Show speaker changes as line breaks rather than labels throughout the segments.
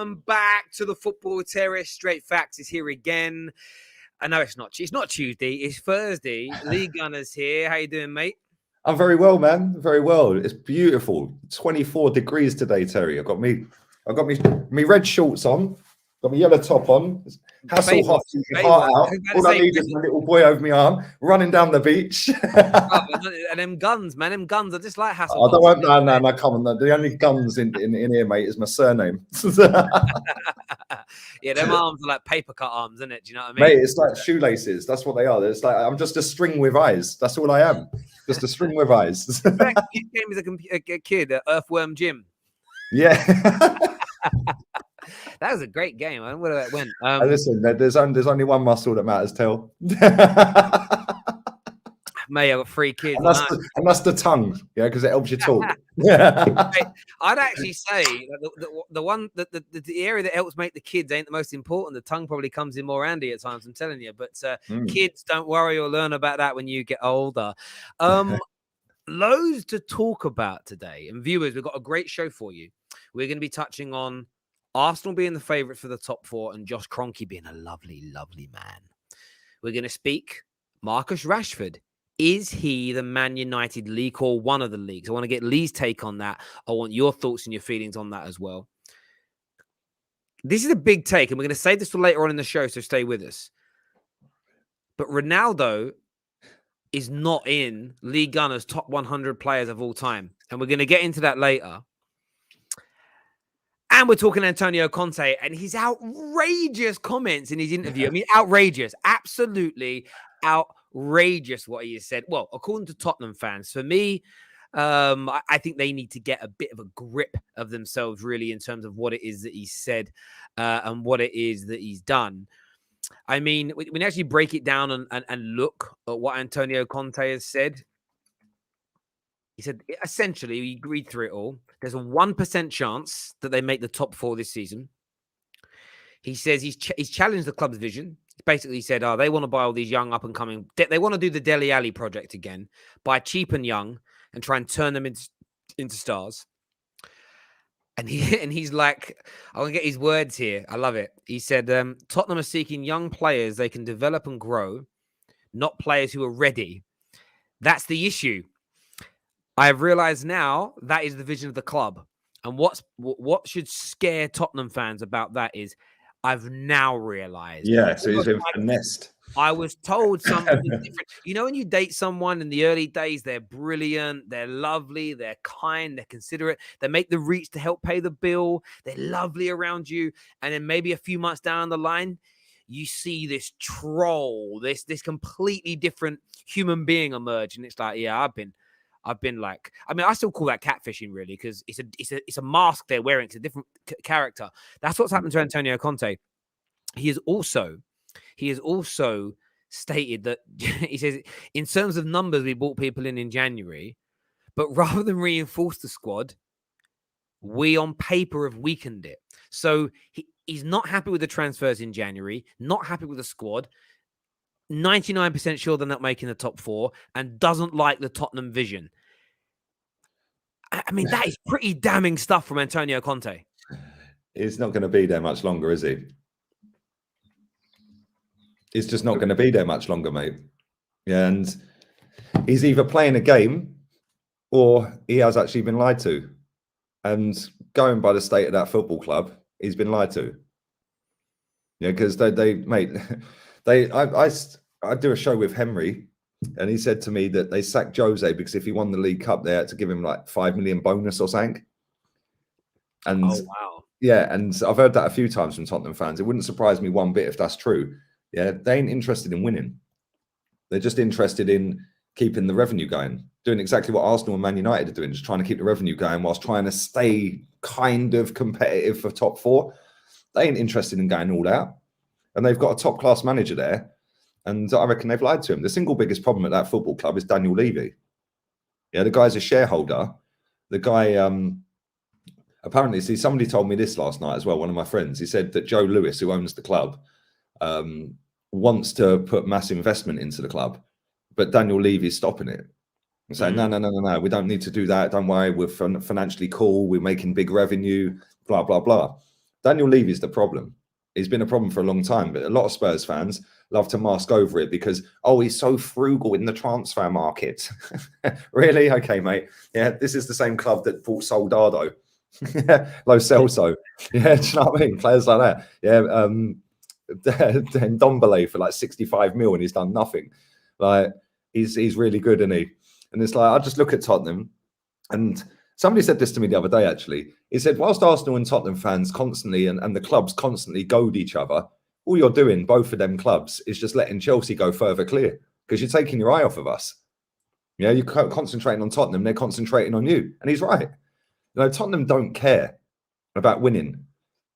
Welcome back to the Football Terrace. Straight Facts is here again. I know it's not Tuesday, it's Thursday. Lee Gunner's here. How you doing, mate?
I'm very well, man. Very well. It's beautiful. 24 degrees today, Terry. I've got me red shorts on. Got my yellow top on. Hasselhoff, your heart out. All I need is my little boy over my arm, running down the beach.
And them guns, man. Them guns. I just like Hasselhoff.
I don't want no, come on. The only guns in here, mate, is my surname.
Yeah, them arms are like paper cut arms, isn't it? Do you know what I mean?
Mate, it's like shoelaces. That's what they are. It's like I'm just a string with eyes. That's all I am. Just a string with eyes.
You came as a kid at Earthworm Jim.
Yeah.
That was a great game. I don't know where that went.
Listen, there's only one muscle that matters, Tel.
Mate, I've got 3 kids.
And that's the tongue, yeah, because it helps you talk.
I'd actually say the area that helps make the kids ain't the most important. The tongue probably comes in more handy at times, I'm telling you. But kids, don't worry, you'll learn about that when you get older. Loads to talk about today. And viewers, we've got a great show for you. We're going to be touching on Arsenal being the favourite for the top 4 and Josh Kroenke being a lovely, lovely man. We're going to speak Marcus Rashford. Is he the Man United league or one of the leagues? I want to get Lee's take on that. I want your thoughts and your feelings on that as well. This is a big take, and we're going to save this for later on in the show, so stay with us. But Ronaldo is not in Lee Gunner's top 100 players of all time, and we're going to get into that later. And we're talking Antonio Conte and his outrageous comments in his interview. I mean, outrageous, absolutely outrageous what he has said. Well, according to Tottenham fans, for me, I think they need to get a bit of a grip of themselves, really, in terms of what it is that he said and what it is that he's done. I mean, when you actually break it down and look at what Antonio Conte has said, he said, essentially, you read through it all, there's a 1% chance that they make the top 4 this season. He says he's challenged the club's vision. He basically said, they want to buy all these young up-and-coming... They want to do the Dele Alli project again, buy cheap and young, and try and turn them into stars. And he's like, I want to get his words here. I love it. He said, Tottenham are seeking young players they can develop and grow, not players who are ready. That's the issue. I have realized now that is the vision of the club. And what should scare Tottenham fans about that is I've now realized.
Yeah, so he's been finessed.
I was told something different. You know, when you date someone in the early days, they're brilliant, they're lovely, they're kind, they're considerate, they make the reach to help pay the bill, they're lovely around you. And then maybe a few months down the line, you see this troll, this completely different human being emerge. And it's like, yeah, I've been like, I mean, I still call that catfishing, really, because it's a mask they're wearing. It's a different character. That's what's happened to Antonio Conte. He has also stated that he says, in terms of numbers, we brought people in January, but rather than reinforce the squad, we on paper have weakened it. So he's not happy with the transfers in January, not happy with the squad. 99% sure they're not making the top 4 and doesn't like the Tottenham vision. I mean, that is pretty damning stuff from Antonio Conte.
He's not going to be there much longer, is he? He's just not going to be there much longer, mate. Yeah, and he's either playing a game or he has actually been lied to. And going by the state of that football club, he's been lied to. Yeah, because I do a show with Henry, and he said to me that they sacked Jose because if he won the League Cup, they had to give him like 5 million bonus or something. And
wow.
Yeah, and I've heard that a few times from Tottenham fans. It wouldn't surprise me one bit if that's true. Yeah, they ain't interested in winning. They're just interested in keeping the revenue going, doing exactly what Arsenal and Man United are doing, just trying to keep the revenue going whilst trying to stay kind of competitive for top 4. They ain't interested in going all out. And they've got a top-class manager there. And I reckon they've lied to him. The single biggest problem at that football club is Daniel Levy. Yeah, the guy's a shareholder. The guy, apparently, see, somebody told me this last night as well, one of my friends. He said that Joe Lewis, who owns the club, wants to put mass investment into the club, but Daniel Levy's stopping it. And saying, no, we don't need to do that. Don't worry, we're financially cool. We're making big revenue, blah, blah, blah. Daniel Levy's the problem. He's been a problem for a long time, but a lot of Spurs fans love to mask over it because, oh, he's so frugal in the transfer market. Really? Okay, mate. Yeah, this is the same club that bought Soldado. Lo Celso. Yeah, do you know what I mean? Players like that. Yeah, then Dombele for like 65 mil and he's done nothing. Like, he's really good, isn't he? And it's like, I just look at Tottenham, and somebody said this to me the other day, actually. He said, whilst Arsenal and Tottenham fans constantly and the clubs constantly goad each other, all you're doing, both of them clubs, is just letting Chelsea go further clear because you're taking your eye off of us. Yeah, you're concentrating on Tottenham, they're concentrating on you. And he's right. You know, Tottenham don't care about winning.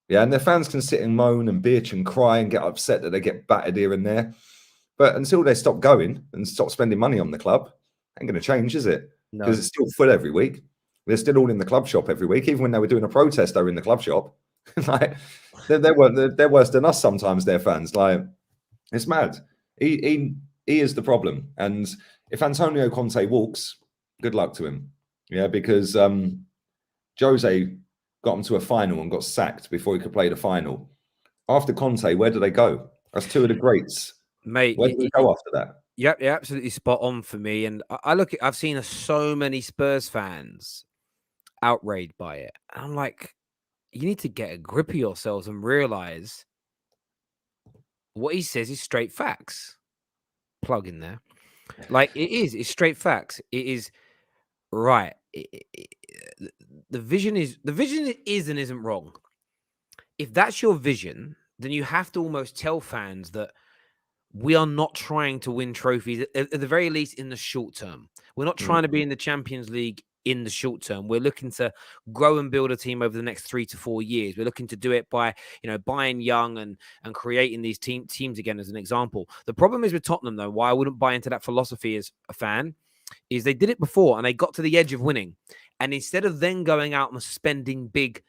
Yeah, and their fans can sit and moan and bitch and cry and get upset that they get battered here and there. But until they stop going and stop spending money on the club, ain't going to change, is it? Because it's still full every week. They're still all in the club shop every week. Even when they were doing a protest, they were in the club shop. Like they're worse than us sometimes. Their fans, like, it's mad. He is the problem. And if Antonio Conte walks, good luck to him. Yeah, because Jose got him to a final and got sacked before he could play the final. After Conte, where do they go? That's two of the greats.
Mate,
where do they go after that?
Yep, you're absolutely spot on for me. And I've seen so many Spurs fans outraged by it. And I'm like, you need to get a grip of yourselves and realize what he says is straight facts. Plug in there. Like, it's straight facts. It is right. The vision is and isn't wrong. If that's your vision, then you have to almost tell fans that we are not trying to win trophies, at the very least in the short term. We're not trying to be in the Champions League in the short term. We're looking to grow and build a team over the next 3 to 4 years. We're looking to do it by, buying young and creating these teams again, as an example. The problem is with Tottenham, though, why I wouldn't buy into that philosophy as a fan, is they did it before and they got to the edge of winning. And instead of then going out and spending big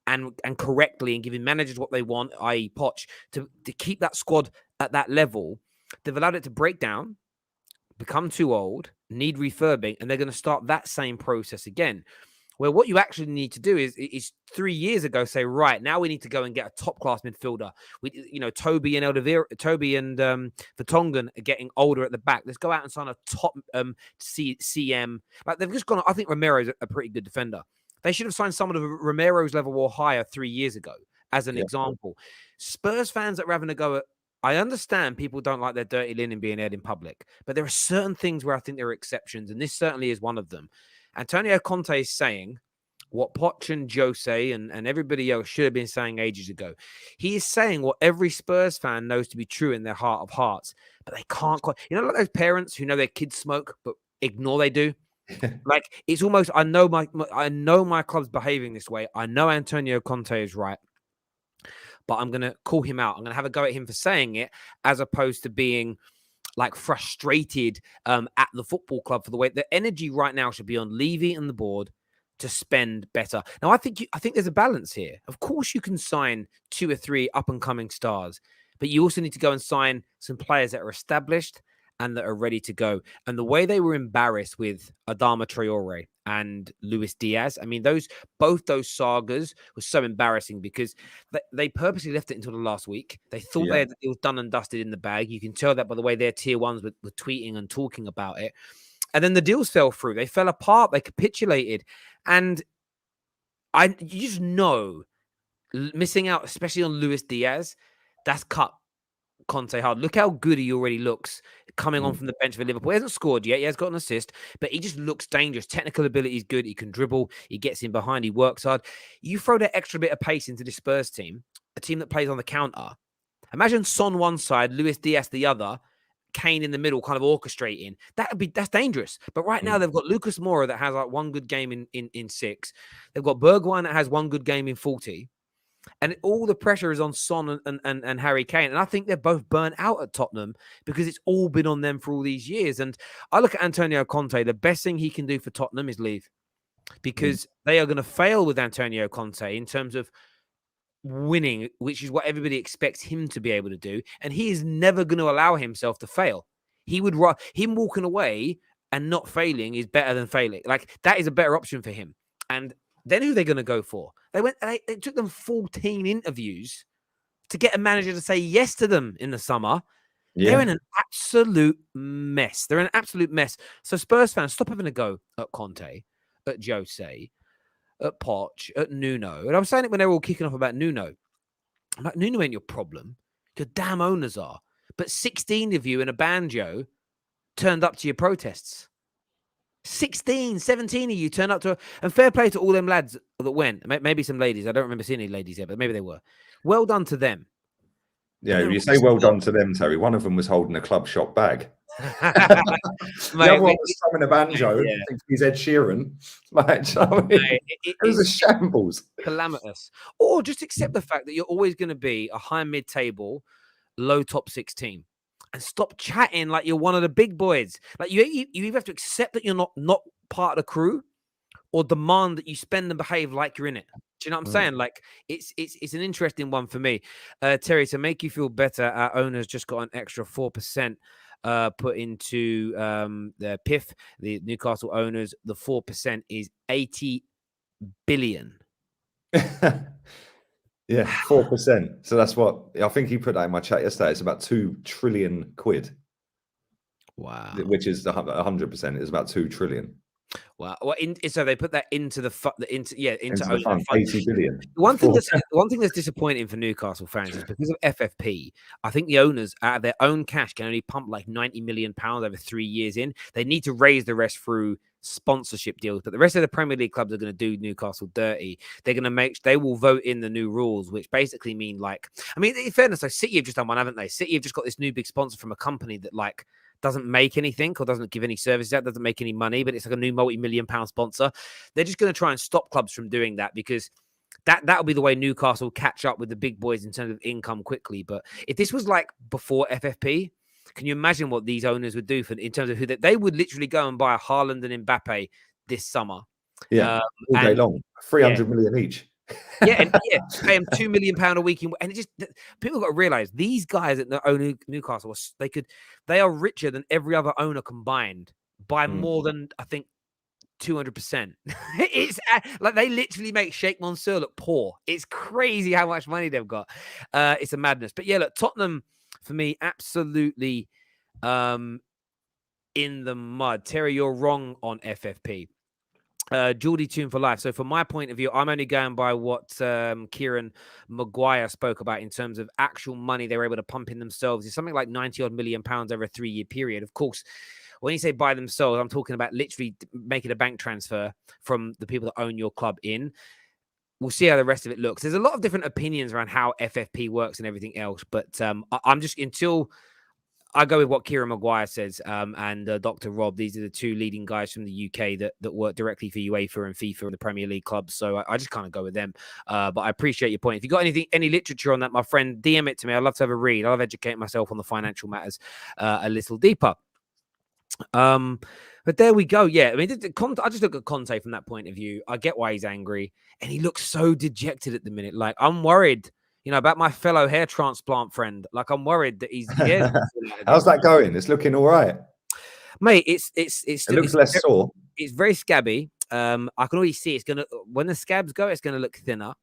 and correctly and giving managers what they want, i.e. Poch, to keep that squad at that level, they've allowed it to break down, become too old, need refurbing, and they're going to start that same process again. Where what you actually need to do is 3 years ago say, right, now we need to go and get a top-class midfielder. Toby and Vertonghen are getting older at the back. Let's go out and sign a top CM. Like, they've just gone. I think Romero's a pretty good defender. They should have signed someone of Romero's level or higher 3 years ago, as an example. Spurs fans that are having a go at, I understand people don't like their dirty linen being aired in public, but there are certain things where I think there are exceptions, and this certainly is one of them. Antonio Conte is saying what Poch and Jose and everybody else should have been saying ages ago. He is saying what every Spurs fan knows to be true in their heart of hearts, but they can't quite. Like those parents who know their kids smoke, but ignore they do? Like, it's almost, I know my club's behaving this way. I know Antonio Conte is right, but I'm going to call him out. I'm going to have a go at him for saying it, as opposed to being like frustrated at the football club for the way the energy right now should be on Levy and the board to spend better. Now, I think there's a balance here. Of course, you can sign 2 or 3 up and coming stars, but you also need to go and sign some players that are established and that are ready to go. And the way they were embarrassed with Adama Traore and Luis Diaz, I mean, both those sagas were so embarrassing because they purposely left it until the last week. They thought it was done and dusted in the bag. You can tell that by the way their tier ones were tweeting and talking about it. And then the deals fell through. They fell apart. They capitulated. And you just know, missing out, especially on Luis Diaz, that's cut Conte hard. Look how good he already looks coming on from the bench for Liverpool. He hasn't scored yet. He has got an assist, but he just looks dangerous. Technical ability is good. He can dribble. He gets in behind. He works hard. You throw that extra bit of pace into this Spurs team, a team that plays on the counter. Imagine Son one side, Luis Diaz the other, Kane in the middle, kind of orchestrating. That's dangerous. But right now they've got Lucas Moura that has like one good game in 6. They've got Bergwijn that has one good game in 40. And all the pressure is on Son and Harry Kane. And I think they're both burnt out at Tottenham because it's all been on them for all these years. And I look at Antonio Conte, the best thing he can do for Tottenham is leave, because they are going to fail with Antonio Conte in terms of winning, which is what everybody expects him to be able to do. And he is never going to allow himself to fail. Him walking away and not failing is better than failing. Like, that is a better option for him. And Then who are they going to go for? It took them 14 interviews to get a manager to say yes to them in the summer.
Yeah.
They're in an absolute mess. They're in an absolute mess. So Spurs fans, stop having a go at Conte, at Jose, at Poch, at Nuno. And I was saying it when they were all kicking off about Nuno. I'm like, Nuno ain't your problem. Your damn owners are. But 16 of you in a banjo turned up to your protests. 16, 17 of you turned up to, and fair play to all them lads that went. Maybe some ladies. I don't remember seeing any ladies yet, but maybe they were. Well done to them.
Yeah, you say well done to them, Terry. One of them was holding a club shop bag.
The
other one was strumming a banjo.
Yeah.
I think he's Ed Sheeran. Like, it was a shambles.
Calamitous. Or just accept the fact that you're always going to be a high mid-table, low top 6 team. And stop chatting like you're one of the big boys. Like you either have to accept that you're not part of the crew, or demand that you spend and behave like you're in it. Do you know what I'm saying? Like it's an interesting one for me. Terry, to make you feel better, our owners just got an extra 4% put into the PIF, the Newcastle owners. The 4% is 80 billion.
Yeah, 4%. So that's what I think he put that in my chat yesterday. It's about 2 trillion quid.
Wow.
Which is 100%. It's about 2 trillion.
Wow. Well, so they put that into the into
the fund, 80 billion.
One thing that's disappointing for Newcastle fans is because of FFP. I think the owners, out of their own cash, can only pump like £90 million over 3 years in. They need to raise the rest through sponsorship deals, but the rest of the Premier League clubs are going to do Newcastle dirty. They're going to they will vote in the new rules, which basically mean like, I mean, in fairness, like City have just done one, haven't they? City have just got this new big sponsor from a company that like doesn't make anything or doesn't give any services out, doesn't make any money, but it's like a new multi-million-pound sponsor. They're just going to try and stop clubs from doing that because that'll be the way Newcastle catch up with the big boys in terms of income quickly. But if this was like before FFP, can you imagine what these owners would do in terms of who they would literally go and buy a Haaland and Mbappe this summer?
Yeah, all day long, 300 million each.
Yeah, and pay them £2 million a week, and it just people got to realize these guys that own Newcastle, they are richer than every other owner combined by more than I think 200%. It's like they literally make Sheikh Mansour look poor. It's crazy how much money they've got. It's a madness. But yeah, look, Tottenham for me absolutely in the mud. Terry, you're wrong on FFP. Geordie Tune for life. So from my point of view, I'm only going by what Kieran Maguire spoke about in terms of actual money they were able to pump in themselves. It's something like 90 odd million pounds over a 3-year period. Of course, when you say by themselves, I'm talking about literally making a bank transfer from the people that own your club in. We'll see how the rest of it looks. There's a lot of different opinions around how FFP works and everything else, but I'm just until I go with what Kieran Maguire says and Dr. Rob. These are the two leading guys from the UK that work directly for UEFA and FIFA and the Premier League clubs. So I just kind of go with them. But I appreciate your point. If you got any literature on that, my friend, DM it to me. I'd love to have a read. I love educating myself on the financial matters a little deeper. But there we go. Yeah, I mean, I just look at Conte from that point of view. I get why he's angry, and he looks so dejected at the minute. Like I'm worried. About my fellow hair transplant friend. Like I'm worried that he's.
How's that going? It's looking all right,
mate. It
looks less sore.
It's very scabby. I can already see when the scabs go, it's gonna look thinner,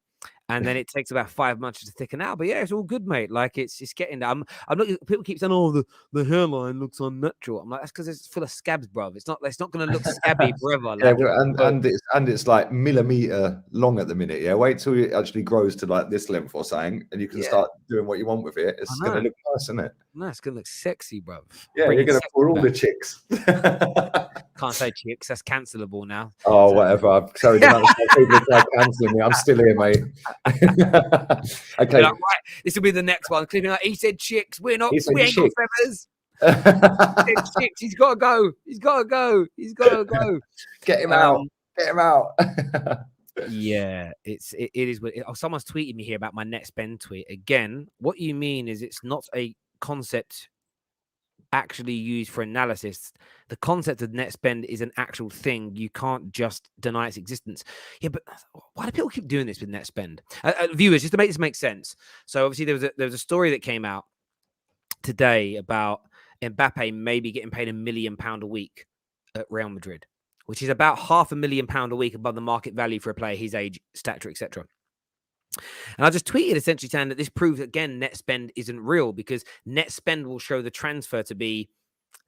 and then it takes about 5 months to thicken out. But yeah, it's all good, mate. Like it's getting there. I'm not. People keep saying, "Oh, the hairline looks unnatural." I'm like, that's because it's full of scabs, bro. It's not going to look scabby forever. Like,
and it's like millimeter long at the minute. Yeah, wait till it actually grows to like this length or something, and you can start doing what you want with it. It's going to look nice, isn't it?
No, it's going to look sexy, bro.
Yeah, you're going to fool all the chicks.
Can't say chicks. That's cancelable now.
Oh, whatever. I'm sorry. People try cancelling me. I'm still here, mate. Okay.
Like, right, this will be the next one. Like, he said chicks. We ain't got feathers. Chicks. He's got to go. He's got to go.
Get him out. Get him out.
Yeah, it is. Someone's tweeted me here about my net spend tweet. Again, what you mean is it's not a concept actually used for analysis. The concept of net spend is an actual thing. You can't just deny its existence. Yeah, but why do people keep doing this with net spend? Viewers, just to make this make sense. So obviously there was a story that came out today about Mbappe maybe getting paid £1 million a week at Real Madrid. which is about £500,000 a week above the market value for a player his age, stature, etc. And I just tweeted essentially saying that this proves again net spend isn't real, because net spend will show the transfer to be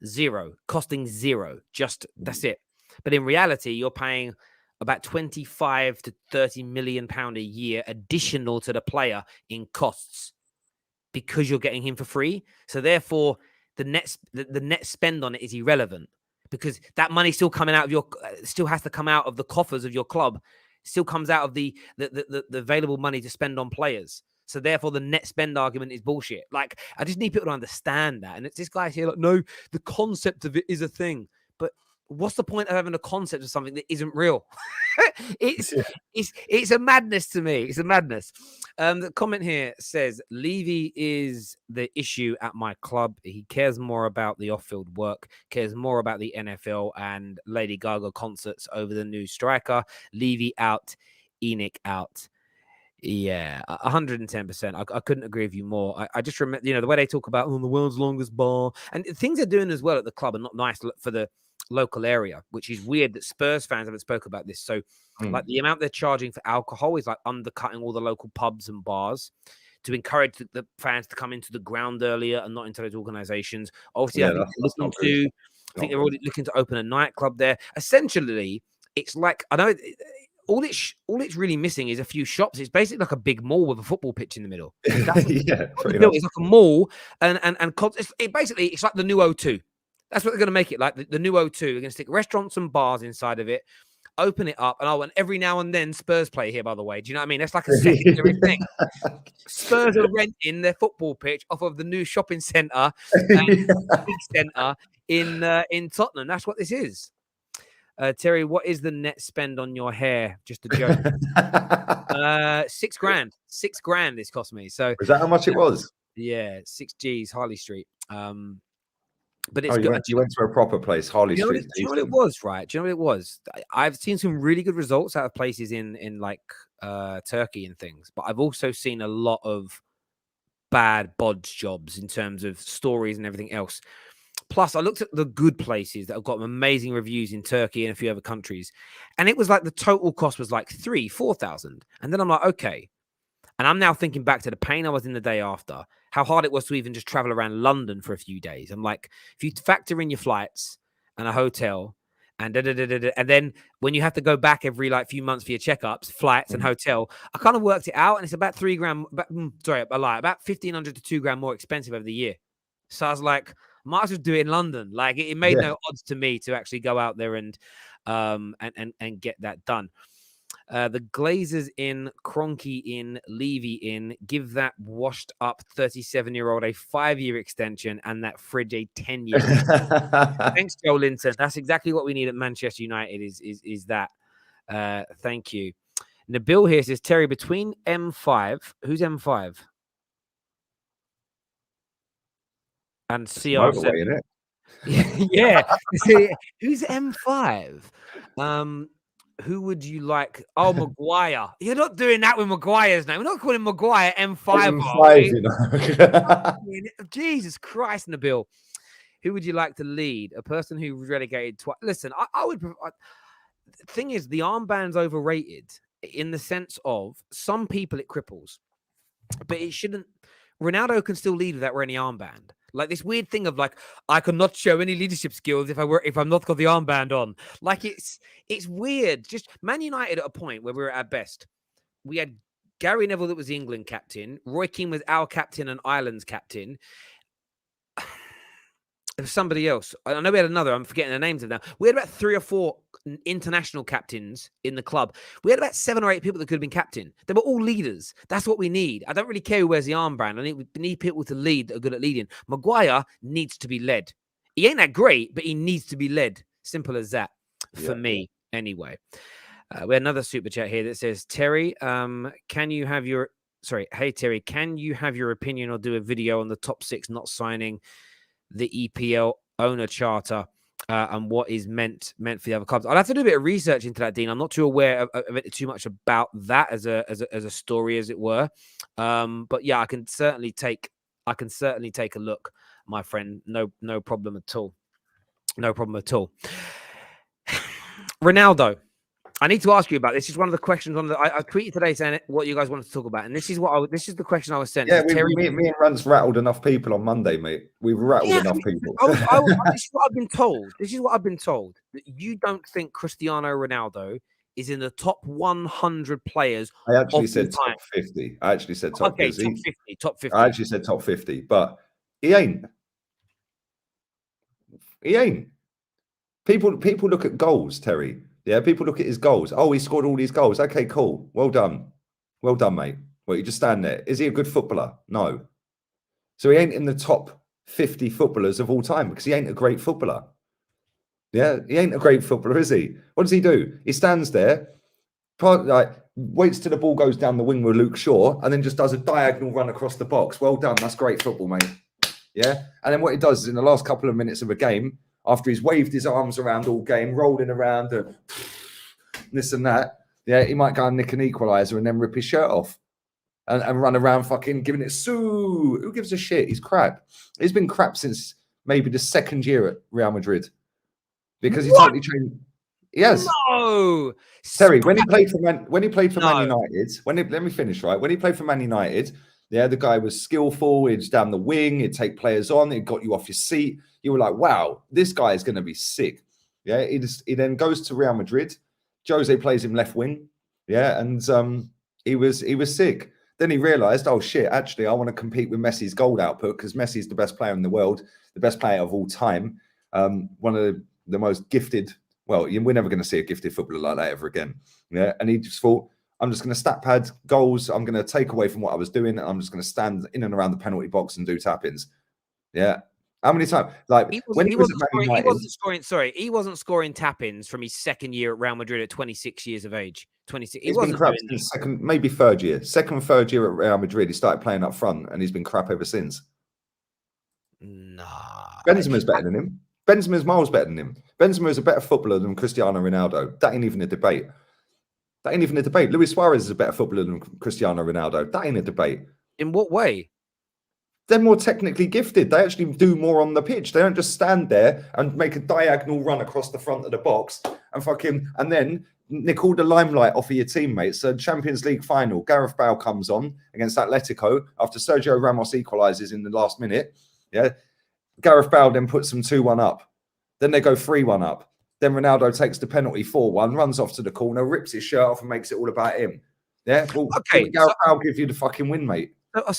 zero, costing zero. Just that's it. But in reality, you're paying about 25 to 30 million pound a year additional to the player in costs because you're getting him for free. So therefore, the net spend on it is irrelevant, because that money still coming out of your still has to come out of the coffers of your club. Still comes out of the available money to spend on players. So therefore, the net spend argument is bullshit. Like, I just need people to understand that. And it's this guy here like, no, the concept of it is a thing. But what's the point of having a concept of something that isn't real? It's a madness to me. It's a madness. The comment here says, Levy is the issue at my club. He cares more about the off-field work, cares more about the NFL and Lady Gaga concerts over the new striker. Levy out, Enoch out. Yeah, 110%. I couldn't agree with you more. I just remember, the way they talk about the world's longest bar, and things are doing as well at the club are not nice for the local area, which is weird that Spurs fans haven't spoke about this. So like the amount they're charging for alcohol is like undercutting all the local pubs and bars to encourage the fans to come into the ground earlier and not into those organizations. Obviously, I think they're already looking to open a nightclub there. Essentially, it's like, I know all it's really missing is a few shops. It's basically like a big mall with a football pitch in the middle. It's like a mall, and it's like the new O2. That's what they're going to make it like. The new O2. They're going to stick restaurants and bars inside of it, open it up, and every now and then Spurs play here, by the way. Do you know what I mean? That's like a secondary thing. Spurs are renting their football pitch off of the new shopping centre in Tottenham. That's what this is. Terry, what is the net spend on your hair? Just a joke. $6,000. $6,000 this cost me. So
is that how much it was?
Yeah, 6 G's, Harley Street. But it's
good. You went to a proper place, Harley Street.
Do you know what it was, right? Do you know what it was? I've seen some really good results out of places in like Turkey and things, but I've also seen a lot of bad bodge jobs in terms of stories and everything else. Plus, I looked at the good places that have got amazing reviews in Turkey and a few other countries, and it was like the total cost was like 3,000-4,000. And then I'm like, okay. And I'm now thinking back to the pain I was in the day after, how hard it was to even just travel around London for a few days. I'm like, if you factor in your flights and a hotel and and then when you have to go back every like few months for your checkups, flights and hotel, I kind of worked it out, and it's about about $1,500 to $2,000 more expensive over the year. So I was like, might as well do it in London. Like it made no odds to me to actually go out there and get that done. The Glazers in, Kroenke in, Levy in, give that washed up 37-year-old a 5-year extension and that fridge a 10-year extension. Thanks, Joe Linton. That's exactly what we need at Manchester United is that. Thank you. Nabil here says, Terry, between M5, who's M5? And CR7. Yeah. Who's M5? Who would you like? Oh, Maguire. You're not doing that with Maguire's name. We're not calling Maguire M5. Jesus Christ, Nabil. Who would you like to lead? A person who was relegated twice. Listen, I would. The thing is, the armband's overrated in the sense of some people it cripples, but it shouldn't. Ronaldo can still lead without wearing the armband. Like this weird thing of like, I cannot show any leadership skills if I'm not got the armband on. Like it's weird. Just Man United at a point where we were at our best. We had Gary Neville that was the England captain. Roy Keane was our captain and Ireland's captain. There was somebody else. I know we had another. I'm forgetting the names of them. We had about 3 or 4 international captains in the club. We had about 7 or 8 people that could have been captain. They were all leaders. That's what we need. I don't really care who wears the armband. We need people to lead that are good at leading. Maguire needs to be led. He ain't that great, but he needs to be led. Simple as that for me, anyway. We had another super chat here that says, Terry, can you have your opinion or do a video on the top 6 not signing the EPL owner charter and what is meant for the other clubs? I'll have to do a bit of research into that, Dean. I'm not too aware of it too much about that as a story, as it were. But yeah, I can certainly take a look, my friend. No problem at all. No problem at all. Ronaldo. I need to ask you about this. This is one of the questions on the. I tweeted today saying what you guys wanted to talk about, and this is this is the question I was sent.
Yeah, me and Rance rattled enough people on Monday, mate. We've rattled enough people.
This is what I've been told. This is what I've been told, that you don't think Cristiano Ronaldo is in the top 100 players.
I actually said top 50. I actually said top 50.
Top 50. Top 50.
I actually said top 50, but he ain't. He ain't. People look at goals, Terry. Yeah, people look at his goals. Oh, he scored all these goals. Okay, cool. Well done. Well done, mate. Well, you just stand there. Is he a good footballer? No. So he ain't in the top 50 footballers of all time because he ain't a great footballer. Yeah, he ain't a great footballer, is he? What does he do? He stands there, waits till the ball goes down the wing with Luke Shaw, and then just does a diagonal run across the box. Well done. That's great football, mate. Yeah. And then what he does is in the last couple of minutes of a game, after he's waved his arms around all game, rolling around and this and that, yeah, he might go and nick an equaliser and then rip his shirt off and run around fucking giving it Sue. Who gives a shit? He's crap. He's been crap since maybe the second year at Real Madrid because he totally changed. Yes.
No.
Terry, when he played for Man United, let me finish, right? When he played for Man United, yeah, the guy was skillful. He'd down the wing. He'd take players on. It got you off your seat. You were like, wow, this guy is going to be sick. Yeah, he then goes to Real Madrid. Jose plays him left wing. Yeah, and he was sick. Then he realised, oh shit, actually, I want to compete with Messi's goal output because Messi's the best player in the world, the best player of all time, one of the most gifted. Well, we're never going to see a gifted footballer like that ever again. Yeah, and he just thought, I'm just going to stat pad goals. I'm going to take away from what I was doing. And I'm just going to stand in and around the penalty box and do tap-ins. Yeah. How many times? Like he
wasn't scoring tap-ins from his second year at Real Madrid at 26 years of age. 26.
He's been crap since second, maybe third year. Third year at Real Madrid. He started playing up front and he's been crap ever since.
Nah.
Benzema's better than him. Benzema's miles better than him. Benzema is a better footballer than Cristiano Ronaldo. That ain't even a debate. Luis Suarez is a better footballer than Cristiano Ronaldo. That ain't a debate.
In what way?
They're more technically gifted. They actually do more on the pitch. They don't just stand there and make a diagonal run across the front of the box and then nick all the limelight off of your teammates. So Champions League final, Gareth Bale comes on against Atletico after Sergio Ramos equalises in the last minute. Yeah. Gareth Bale then puts them 2-1 up. Then they go 3-1 up. Then Ronaldo takes the penalty 4-1, runs off to the corner, rips his shirt off and makes it all about him. Yeah? Well, okay. Gareth Bale give you the fucking win, mate.
I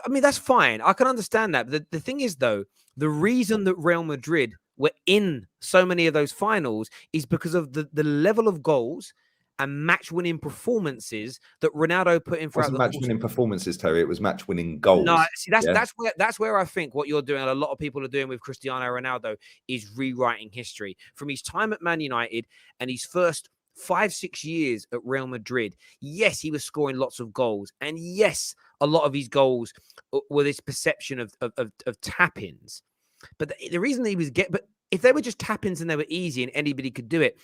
mean, that's fine. I can understand that. But the thing is, though, the reason that Real Madrid were in so many of those finals is because of the level of goals and match-winning performances that Ronaldo put in for.
It wasn't match-winning performances, Terry. It was match-winning goals.
No, see, that's where I think what you're doing, and a lot of people are doing with Cristiano Ronaldo, is rewriting history. From his time at Man United and his first 5-6 years at Real Madrid, yes, he was scoring lots of goals, and yes, a lot of his goals were this perception of tap-ins. But the reason that he was but if they were just tap-ins and they were easy and anybody could do it,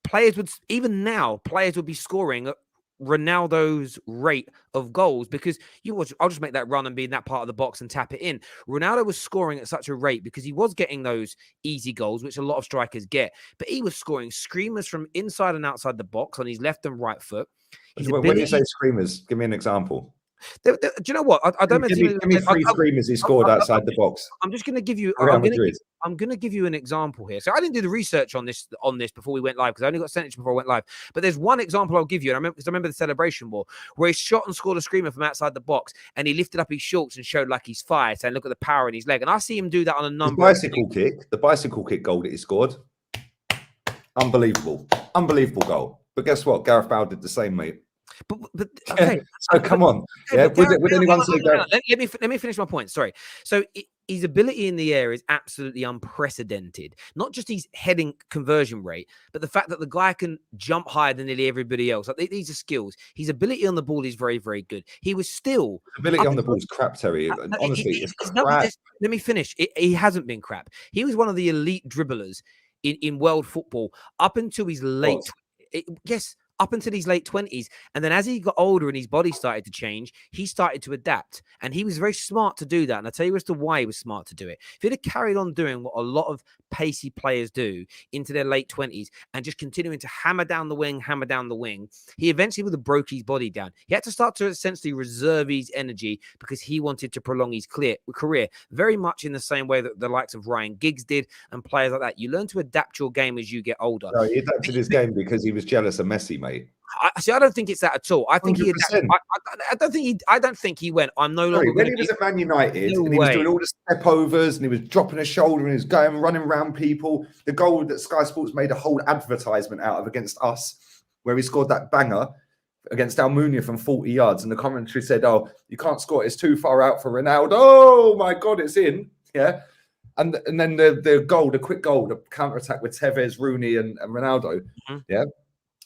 players would be scoring at Ronaldo's rate of goals because I'll just make that run and be in that part of the box and tap it in. Ronaldo was scoring at such a rate because he was getting those easy goals, which a lot of strikers get, but he was scoring screamers from inside and outside the box on his left and right foot.
When you say screamers, give me an example.
Do you know what? I don't
give me 3 screamers he scored outside the box.
I'm just going to give you. I'm going to give you an example here. So I didn't do the research on this before we went live because I only got sent it before I went live. But there's one example I'll give you, and I remember the celebration war where he shot and scored a screamer from outside the box, and he lifted up his shorts and showed like he's fired, saying, "Look at the power in his leg." And I see him do that on a number.
The bicycle kick goal that he scored, unbelievable goal. But guess what? Gareth Bale did the same, mate.
But okay.
So come on. Yeah. Would anyone say that?
Let me finish my point. Sorry. So his ability in the air is absolutely unprecedented. Not just his heading conversion rate, but the fact that the guy can jump higher than nearly everybody else. Like these are skills. His ability on the ball is very, very good. He was still
ability on the ball is crap, Terry. Honestly, it's crap.
Let me finish. He hasn't been crap. He was one of the elite dribblers in world football up until his late. Yes. up until his late 20s. And then as he got older and his body started to change, he started to adapt. And he was very smart to do that. And I'll tell you as to why he was smart to do it. If he'd have carried on doing what a lot of pacey players do into their late 20s and just continuing to hammer down the wing, he eventually would have broke his body down. He had to start to essentially reserve his energy because he wanted to prolong his career, very much in the same way that the likes of Ryan Giggs did and players like that. You learn to adapt your game as you get older.
No, he adapted his game because he was jealous of Messi, mate.
I don't think it's that at all. I think
100%.
I don't think he went. I'm no longer.
When he was at Man United and he was doing all the step overs and he was dropping a shoulder and he was going running around people. The goal that Sky Sports made a whole advertisement out of against us, where he scored that banger against Almunia from 40 yards, and the commentary said, "Oh, you can't score it; it's too far out for Ronaldo." Oh my God, it's in, yeah. And then the goal, the quick goal, the counter attack with Tevez, Rooney, and Ronaldo, yeah.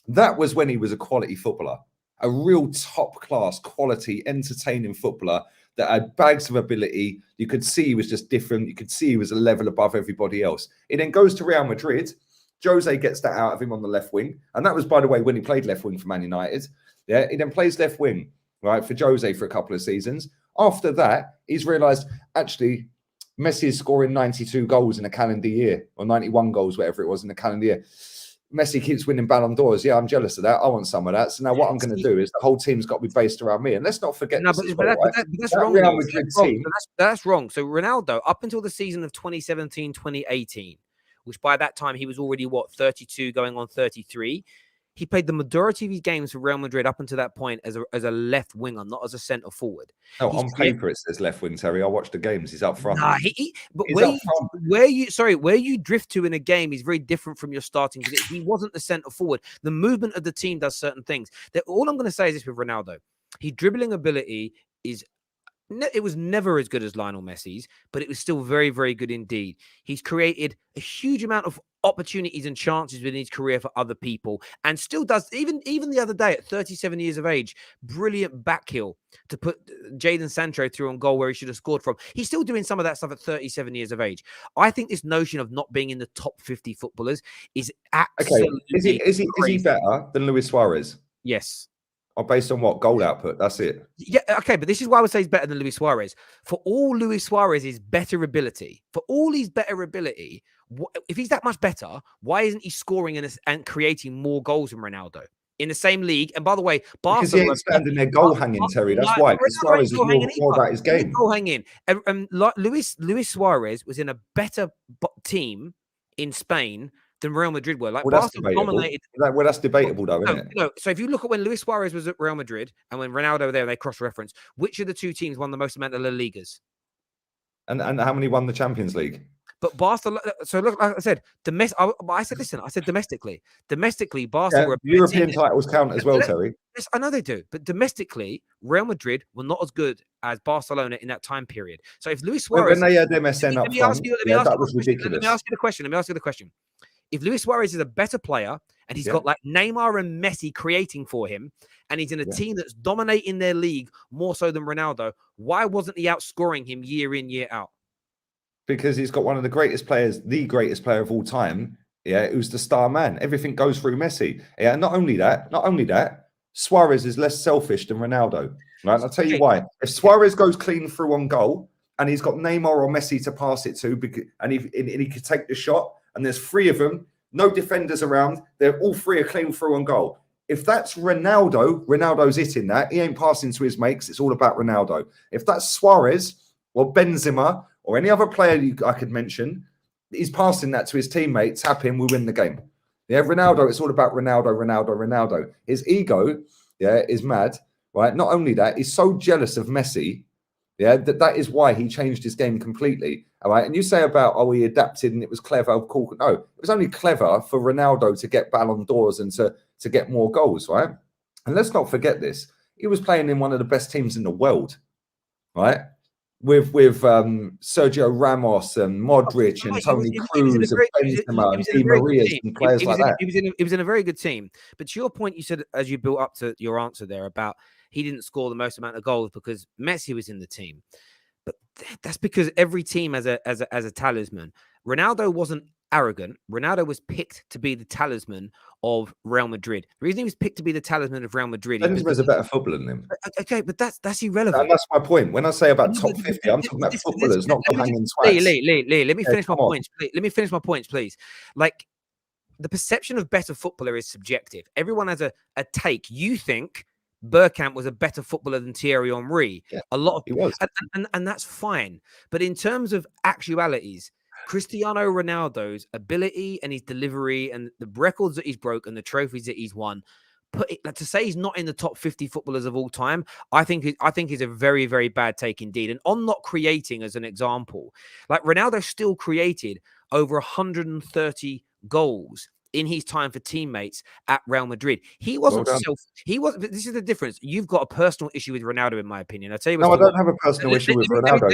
That was when he was a quality footballer, a real top-class, quality, entertaining footballer that had bags of ability. You could see he was just different. You could see he was a level above everybody else. He then goes to Real Madrid. Jose gets that out of him on the left wing. And that was, by the way, when he played left wing for Man United. Yeah, he then plays left wing, right, for Jose for a couple of seasons. After that, he's realised, actually, Messi is scoring 92 goals in a calendar year, or 91 goals, whatever it was in a calendar year. Messi keeps winning Ballon d'Ors. Yeah, I'm jealous of that. I want some of that. So now what I'm going to do is the whole team's got to be based around me. And let's not forget
that's wrong.
Real Madrid team.
That's wrong. So Ronaldo, up until the season of 2017, 2018, which by that time he was already, 32 going on 33. He played the majority of his games for Real Madrid up until that point as a left winger, not as a centre forward.
Oh, on paper it says left wing, Terry. I watched the games. He's up front.
Nah, where you drift to in a game is very different from your starting position. He wasn't the centre forward. The movement of the team does certain things. All I'm going to say is this with Ronaldo: his dribbling ability is. It was never as good as Lionel Messi's, but it was still very, very good indeed. He's created a huge amount of opportunities and chances within his career for other people, and still does. Even the other day at 37 years of age, brilliant back heel to put Jadon Sancho through on goal where he should have scored from. He's still doing some of that stuff at 37 years of age. I think this notion of not being in the top 50 footballers is absolutely.
Okay. Is he better than Luis Suarez?
Yes.
Or based on what? Goal output. That's it.
Yeah, okay, but this is why I would say he's better than Luis Suarez. For all Luis Suarez's better ability, if he's that much better, why isn't he scoring and creating more goals than Ronaldo in the same league? And by the way, Barcelona,
because he ain't standing there goal hanging, Terry. That's why. Suarez is more about his game.
Goal hanging. Luis Suarez was in a better team in Spain than Real Madrid were. Like, Barcelona dominated.
Well, that's debatable, though, isn't it?
So if you look at when Luis Suarez was at Real Madrid and when Ronaldo were there, they cross-reference. Which of the two teams won the most amount of La Ligas?
And how many won the Champions League?
But Barcelona. So look, like I said, I said domestically. Domestically, Barcelona were
European titles count as well, Terry.
Yes, I know they do. But domestically, Real Madrid were not as good as Barcelona in that time period. So if Luis Suarez,
when they had MSN up front, that was ridiculous.
Let me ask you the question. If Luis Suarez is a better player and he's got like Neymar and Messi creating for him, and he's in a team that's dominating their league more so than Ronaldo, why wasn't he outscoring him year in, year out?
Because he's got one of the greatest players, the greatest player of all time, who's the star man. Everything goes through Messi. Yeah, not only that, Suarez is less selfish than Ronaldo. Right? And I'll tell you why. If Suarez goes clean through on goal and he's got Neymar or Messi to pass it to, and he could take the shot, and there's three of them, no defenders around, they're all three are clean through on goal. If that's Ronaldo's hitting that. He ain't passing to his mates. It's all about Ronaldo. If that's Suarez or Benzema or any other player I could mention, he's passing that to his teammates, tap him, we win the game. Yeah, Ronaldo, it's all about Ronaldo. His ego, is mad, right? Not only that, he's so jealous of Messi, that is why he changed his game completely. All right. And you say about, he adapted and it was clever. Of course, no, it was only clever for Ronaldo to get Ballon d'Ors and to get more goals, right? And let's not forget this. He was playing in one of the best teams in the world, right? With Sergio Ramos and Modric and Toni Kroos and Benzema and Di Maria and players like that.
He was in a very good team. But to your point, you said, as you built up to your answer there, about he didn't score the most amount of goals because Messi was in the team. But that's because every team has a talisman. Ronaldo wasn't arrogant. Ronaldo was picked to be the talisman of Real Madrid. The reason he was picked to be the talisman of Real Madrid is
Benzema's a better footballer than him.
okay, but that's
And
irrelevant.
that's my point. When I say about top 50, I'm talking about footballers, not hanging twats.
Lee, let me finish my
come on.
points. Let me finish my points, please. Like, the perception of better footballer is subjective. Everyone has a take. You think Bergkamp was a better footballer than Thierry Henry.
Yeah,
a lot of
he was.
and that's fine. But in terms of actualities, Cristiano Ronaldo's ability and his delivery and the records that he's broke and the trophies that he's won, to say he's not in the top 50 footballers of all time, I think is a very, very bad take indeed. And on not creating, as an example, like Ronaldo still created over 130 goals in his time for teammates at Real Madrid. He wasn't this is the difference. You've got a personal issue with Ronaldo, in my opinion. I'll tell you
No, I don't have a personal issue with Ronaldo.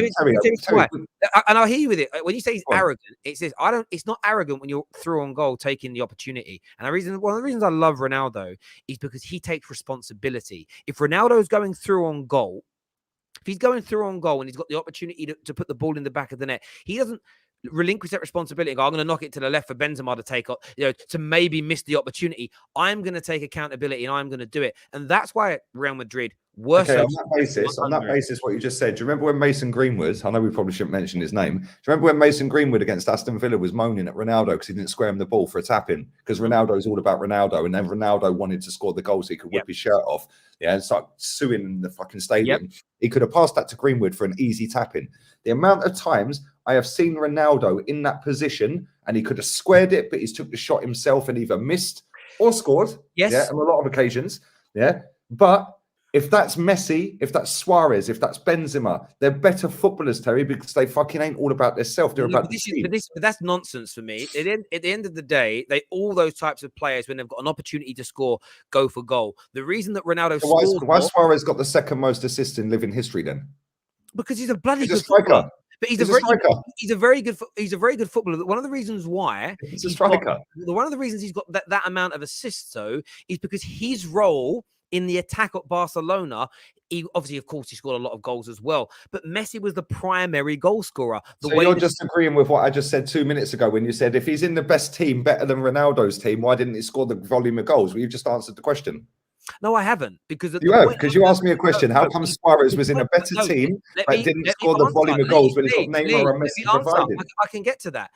And I'll hear you with it. When you say he's arrogant, it's not arrogant when you're through on goal taking the opportunity. And one of the reasons I love Ronaldo is because he takes responsibility. If Ronaldo's going through on goal, if he's going through on goal and he's got the opportunity to put the ball in the back of the net, he doesn't relinquish that responsibility and go, I'm going to knock it to the left for Benzema to take up, to maybe miss the opportunity. I'm going to take accountability and I'm going to do it. And that's why Real Madrid were
on that basis, what you just said, do you remember when Mason Greenwood, I know we probably shouldn't mention his name, do you remember when Mason Greenwood against Aston Villa was moaning at Ronaldo because he didn't square him the ball for a tap-in? Because Ronaldo's all about Ronaldo, and then Ronaldo wanted to score the goal so he could whip his shirt off, and start suing in the fucking stadium. He could have passed that to Greenwood for an easy tap-in. The amount of times I have seen Ronaldo in that position, and he could have squared it, but he's took the shot himself and either missed or scored. On a lot of occasions. But if that's Messi, if that's Suarez, if that's Benzema, they're better footballers, Terry, because they fucking ain't all about themselves. They're about the team.
But that's nonsense for me. At the end of the day, all those types of players, when they've got an opportunity to score, go for goal. The reason that Ronaldo
why Suarez got the second most assists in living history then?
Because he's a bloody
good
striker.
Footballer. But
he's a very good footballer. One of the reasons why
he's a striker.
One of the reasons he's got that amount of assists, though, is because his role in the attack at Barcelona, he scored a lot of goals as well. But Messi was the primary goal scorer.
You're just agreeing with what I just said 2 minutes ago when you said if he's in the best team, better than Ronaldo's team, why didn't he score the volume of goals? Well, you've just answered the question.
No, I haven't. Because
you asked me a question. How come Suarez was in a better team but didn't score the volume of goals when he's got Neymar and Messi provided?
I can get to that.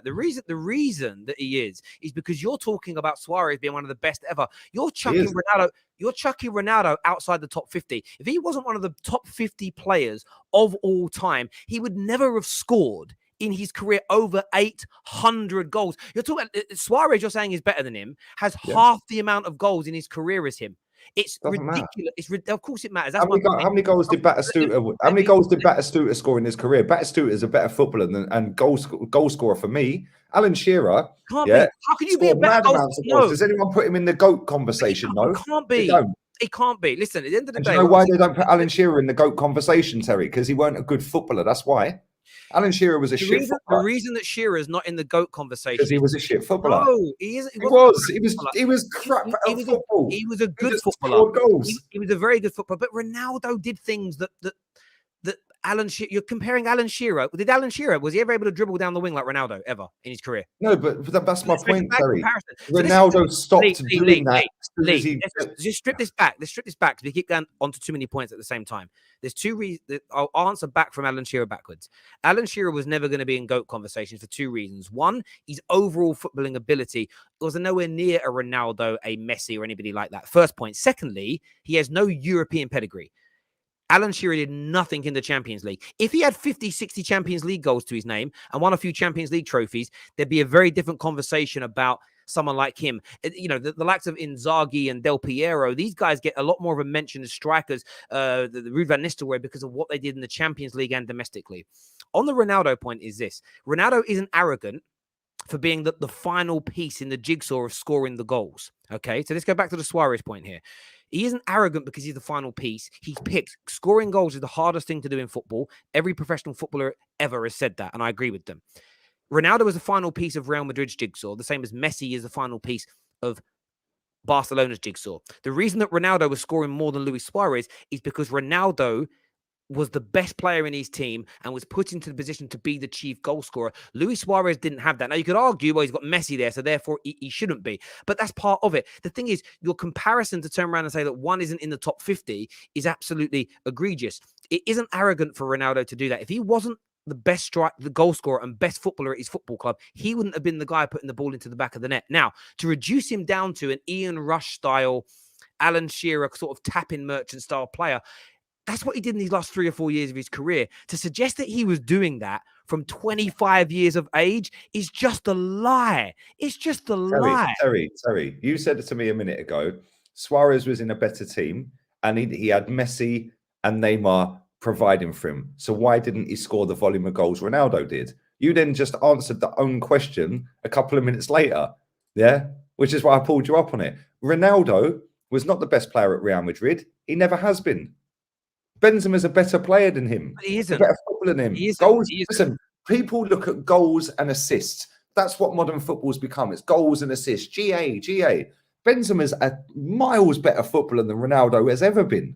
The reason that he is because you're talking about Suarez being one of the best ever. You're chucking Ronaldo outside the top 50. If he wasn't one of the top 50 players of all time, he would never have scored in his career over 800 goals. You're talking Suarez, you're saying is better than him, has half the amount of goals in his career as him. It's ridiculous. Of course it matters.
How many goals did Batistuta score in his career? Batistuta is a better footballer and goal scorer for me. Alan Shearer
can't be. How can you be a better goal scorer?
Does anyone put him in the GOAT conversation? No,
it can't be. It can't be. Listen, at the end of the day,
do you know why they don't put Alan Shearer in the GOAT conversation, Terry? Because he weren't a good footballer. That's why. Alan Shearer was shit footballer.
The reason that Shearer is not in the GOAT conversation
because he was a shit footballer.
No, he isn't.
He was crap at football.
He was a good footballer.
Goals.
He was a very good footballer. But Ronaldo did things that Alan Shearer. You're comparing Alan Shearer. Was he ever able to dribble down the wing like Ronaldo ever in his career?
No, but that's my point, Terry. Ronaldo stopped doing that.
Just strip this back. Let's strip this back because we keep going onto too many points at the same time. There's two reasons. I'll answer back from Alan Shearer backwards. Alan Shearer was never going to be in GOAT conversations for two reasons. One, his overall footballing ability was nowhere near a Ronaldo, a Messi, or anybody like that. First point. Secondly, he has no European pedigree. Alan Shearer did nothing in the Champions League. If he had 50, 60 Champions League goals to his name and won a few Champions League trophies, there'd be a very different conversation about someone like him. The likes of Inzaghi and Del Piero, these guys get a lot more of a mention as strikers, the Ruud van Nistelrooy, because of what they did in the Champions League and domestically. On the Ronaldo point is this. Ronaldo isn't arrogant for being the final piece in the jigsaw of scoring the goals. Okay, so let's go back to the Suarez point here. He isn't arrogant because he's the final piece. He's picked. Scoring goals is the hardest thing to do in football. Every professional footballer ever has said that, and I agree with them. Ronaldo is the final piece of Real Madrid's jigsaw, the same as Messi is the final piece of Barcelona's jigsaw. The reason that Ronaldo was scoring more than Luis Suarez is because Ronaldo was the best player in his team and was put into the position to be the chief goal scorer. Luis Suarez didn't have that. Now, you could argue, well, he's got Messi there, so therefore he shouldn't be. But that's part of it. The thing is, your comparison to turn around and say that one isn't in the top 50 is absolutely egregious. It isn't arrogant for Ronaldo to do that. If he wasn't the best the goal scorer and best footballer at his football club, he wouldn't have been the guy putting the ball into the back of the net. Now, to reduce him down to an Ian Rush style, Alan Shearer sort of tap-in merchant style player, that's what he did in these last 3 or 4 years of his career. To suggest that he was doing that from 25 years of age is just a lie. It's just a lie.
Terry, you said it to me a minute ago. Suarez was in a better team and he had Messi and Neymar providing for him. So why didn't he score the volume of goals Ronaldo did? You then just answered the own question a couple of minutes later. Yeah, which is why I pulled you up on it. Ronaldo was not the best player at Real Madrid. He never has been. Benzema's a better player than him.
But he isn't.
A better footballer than him.
He isn't.
Goals.
He isn't.
Listen, people look at goals and assists. That's what modern football's become. It's goals and assists. GA. Benzema's a miles better footballer than Ronaldo has ever been.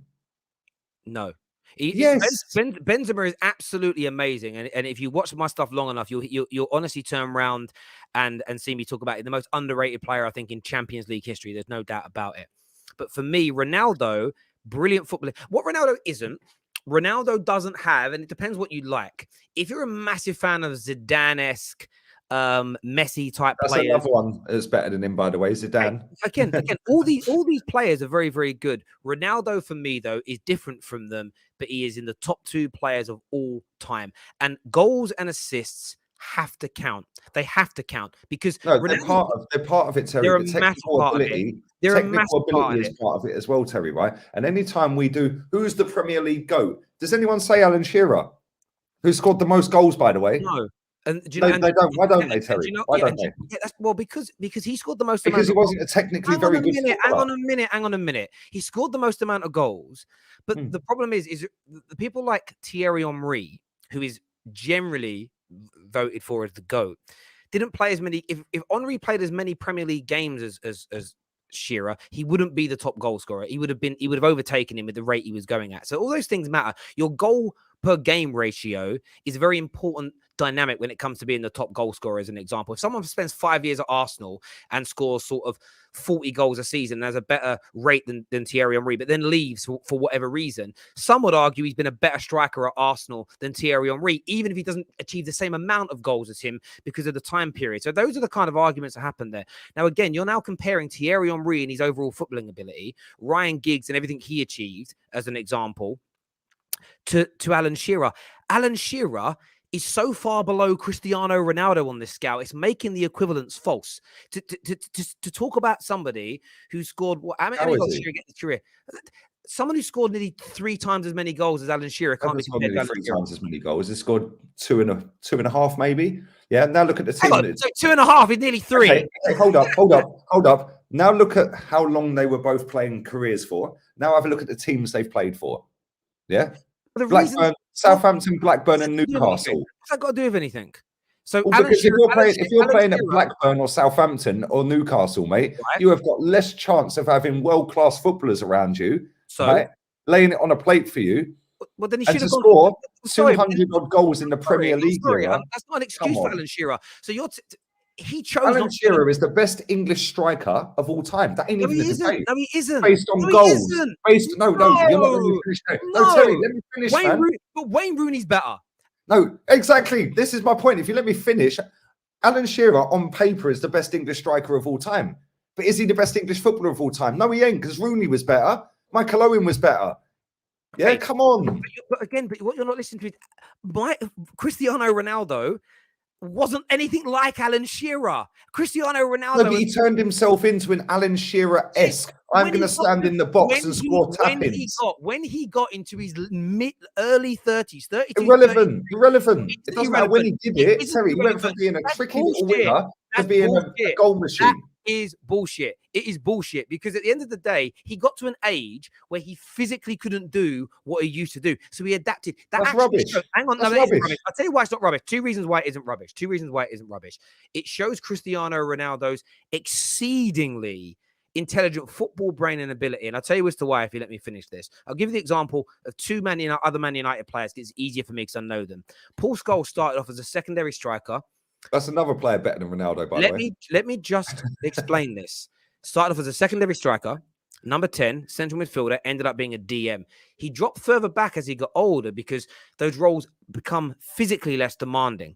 No.
Yes.
Benzema is absolutely amazing. And if you watch my stuff long enough, you'll honestly turn around and see me talk about it. The most underrated player, I think, in Champions League history. There's no doubt about it. But for me, Ronaldo, brilliant footballer. What Ronaldo isn't, Ronaldo doesn't have, and it depends what you like. If you're a massive fan of Zidane-esque, Messi type players,
that's another one that's better than him, by the way, Zidane.
Again, all these players are very, very good. Ronaldo, for me, though, is different from them, but he is in the top 2 players of all time. And goals and assists have to count. They have to count because
they're part of it, Terry.
They're a massive part of it.
Technical ability is part of it as well, Terry, right? And anytime we do, who's the Premier League GOAT? Does anyone say Alan Shearer? Who scored the most goals, by the way?
No. And
they don't. Why don't they, Terry? Why don't they?
Yeah, because he scored the most.
Because he wasn't a technically very good footballer.
Hang on a minute. He scored the most amount of goals, but the problem is the people like Thierry Henry, who is generally voted for as the GOAT, didn't play as many. If Henry played as many Premier League games as Shearer, he wouldn't be the top goal scorer. He would have overtaken him with the rate he was going at. So all those things matter. Your goal per game ratio is a very important dynamic when it comes to being the top goal scorer, as an example. If someone spends 5 years at Arsenal and scores sort of 40 goals a season and has a better rate than Thierry Henry, but then leaves for whatever reason, some would argue he's been a better striker at Arsenal than Thierry Henry, even if he doesn't achieve the same amount of goals as him because of the time period. So those are the kind of arguments that happen there. Now, again, you're now comparing Thierry Henry and his overall footballing ability, Ryan Giggs and everything he achieved, as an example, to Alan Shearer. Alan Shearer is so far below Cristiano Ronaldo on this scale, it's making the equivalence false. To talk about somebody who scored someone who scored nearly 3 times as many goals as Alan Shearer can't be compared to Alan Shearer. 3 times
as many goals. He scored two and a half, maybe. Yeah. Now look at the team.
So 2.5 is nearly 3.
Okay, hold up. Now look at how long they were both playing careers for. Now have a look at the teams they've played for. Yeah. Blackburn, Southampton, Blackburn, and Newcastle.
What's that got to do with anything? So,
because if you're playing at Blackburn or Southampton or Newcastle, mate, you have got less chance of having world-class footballers around you, right, laying it on a plate for you.
Well, then he
should have scored 200 odd goals in the Premier League.
That's not an excuse for Alan Shearer. So he chose.
Alan Shearer is the best English striker of all time. That ain't even a debate.
No, he isn't.
Based on goals. You're not letting me finish. No, Terry, let me finish,
but Wayne Rooney's better.
No, exactly. This is my point. If you let me finish, Alan Shearer on paper is the best English striker of all time. But is he the best English footballer of all time? No, he ain't, because Rooney was better. Michael Owen was better. Yeah, come on.
But what you're not listening to is Cristiano Ronaldo wasn't anything like Alan Shearer. Cristiano Ronaldo.
No, but he turned himself into an Alan Shearer-esque. I'm going to stand in the box and score tap-ins.
When he got into his early 30s, 32,
Irrelevant. It doesn't matter when he did it. Terry, he went from being a tricky little winner to being a goal machine.
Is bullshit. It is bullshit because at the end of the day, he got to an age where he physically couldn't do what he used to do. So he adapted.
That's rubbish.
Hang on,
that's rubbish.
I'll tell you why it's not rubbish. 2 reasons why it isn't rubbish. It shows Cristiano Ronaldo's exceedingly intelligent football brain and ability. And I'll tell you as to why if you let me finish this. I'll give you the example of two other Man United players. It's easier for me because I know them. Paul Scholes started off as a secondary striker.
That's another player better than Ronaldo, by the way.
Let me just explain this. Started off as a secondary striker, number 10, central midfielder, ended up being a DM. He dropped further back as he got older because those roles become physically less demanding.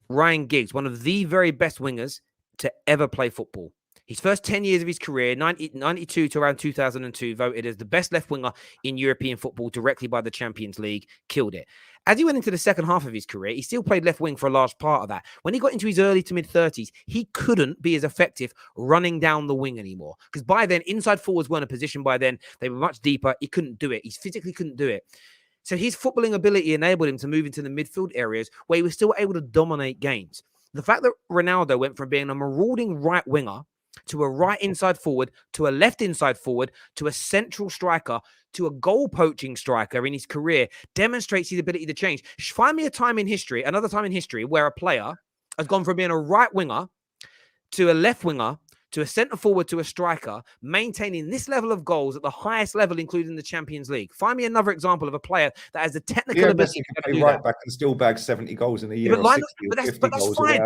Ryan Giggs, one of the very best wingers to ever play football. His first 10 years of his career, 92 to around 2002, voted as the best left winger in European football directly by the Champions League, killed it. As he went into the second half of his career, he still played left wing for a large part of that. When he got into his early to mid-30s, he couldn't be as effective running down the wing anymore. Because by then, inside forwards weren't a position by then. They were much deeper. He couldn't do it. He physically couldn't do it. So his footballing ability enabled him to move into the midfield areas where he was still able to dominate games. The fact that Ronaldo went from being a marauding right winger to a right inside forward, to a left inside forward, to a central striker, to a goal poaching striker in his career demonstrates his ability to change. Find me another time in history where a player has gone from being a right winger to a left winger, to a centre forward, to a striker, maintaining this level of goals at the highest level, including the Champions League. Find me another example of a player that has the technical ability
to play right back and still bag 70 goals in a year.
But that's fine.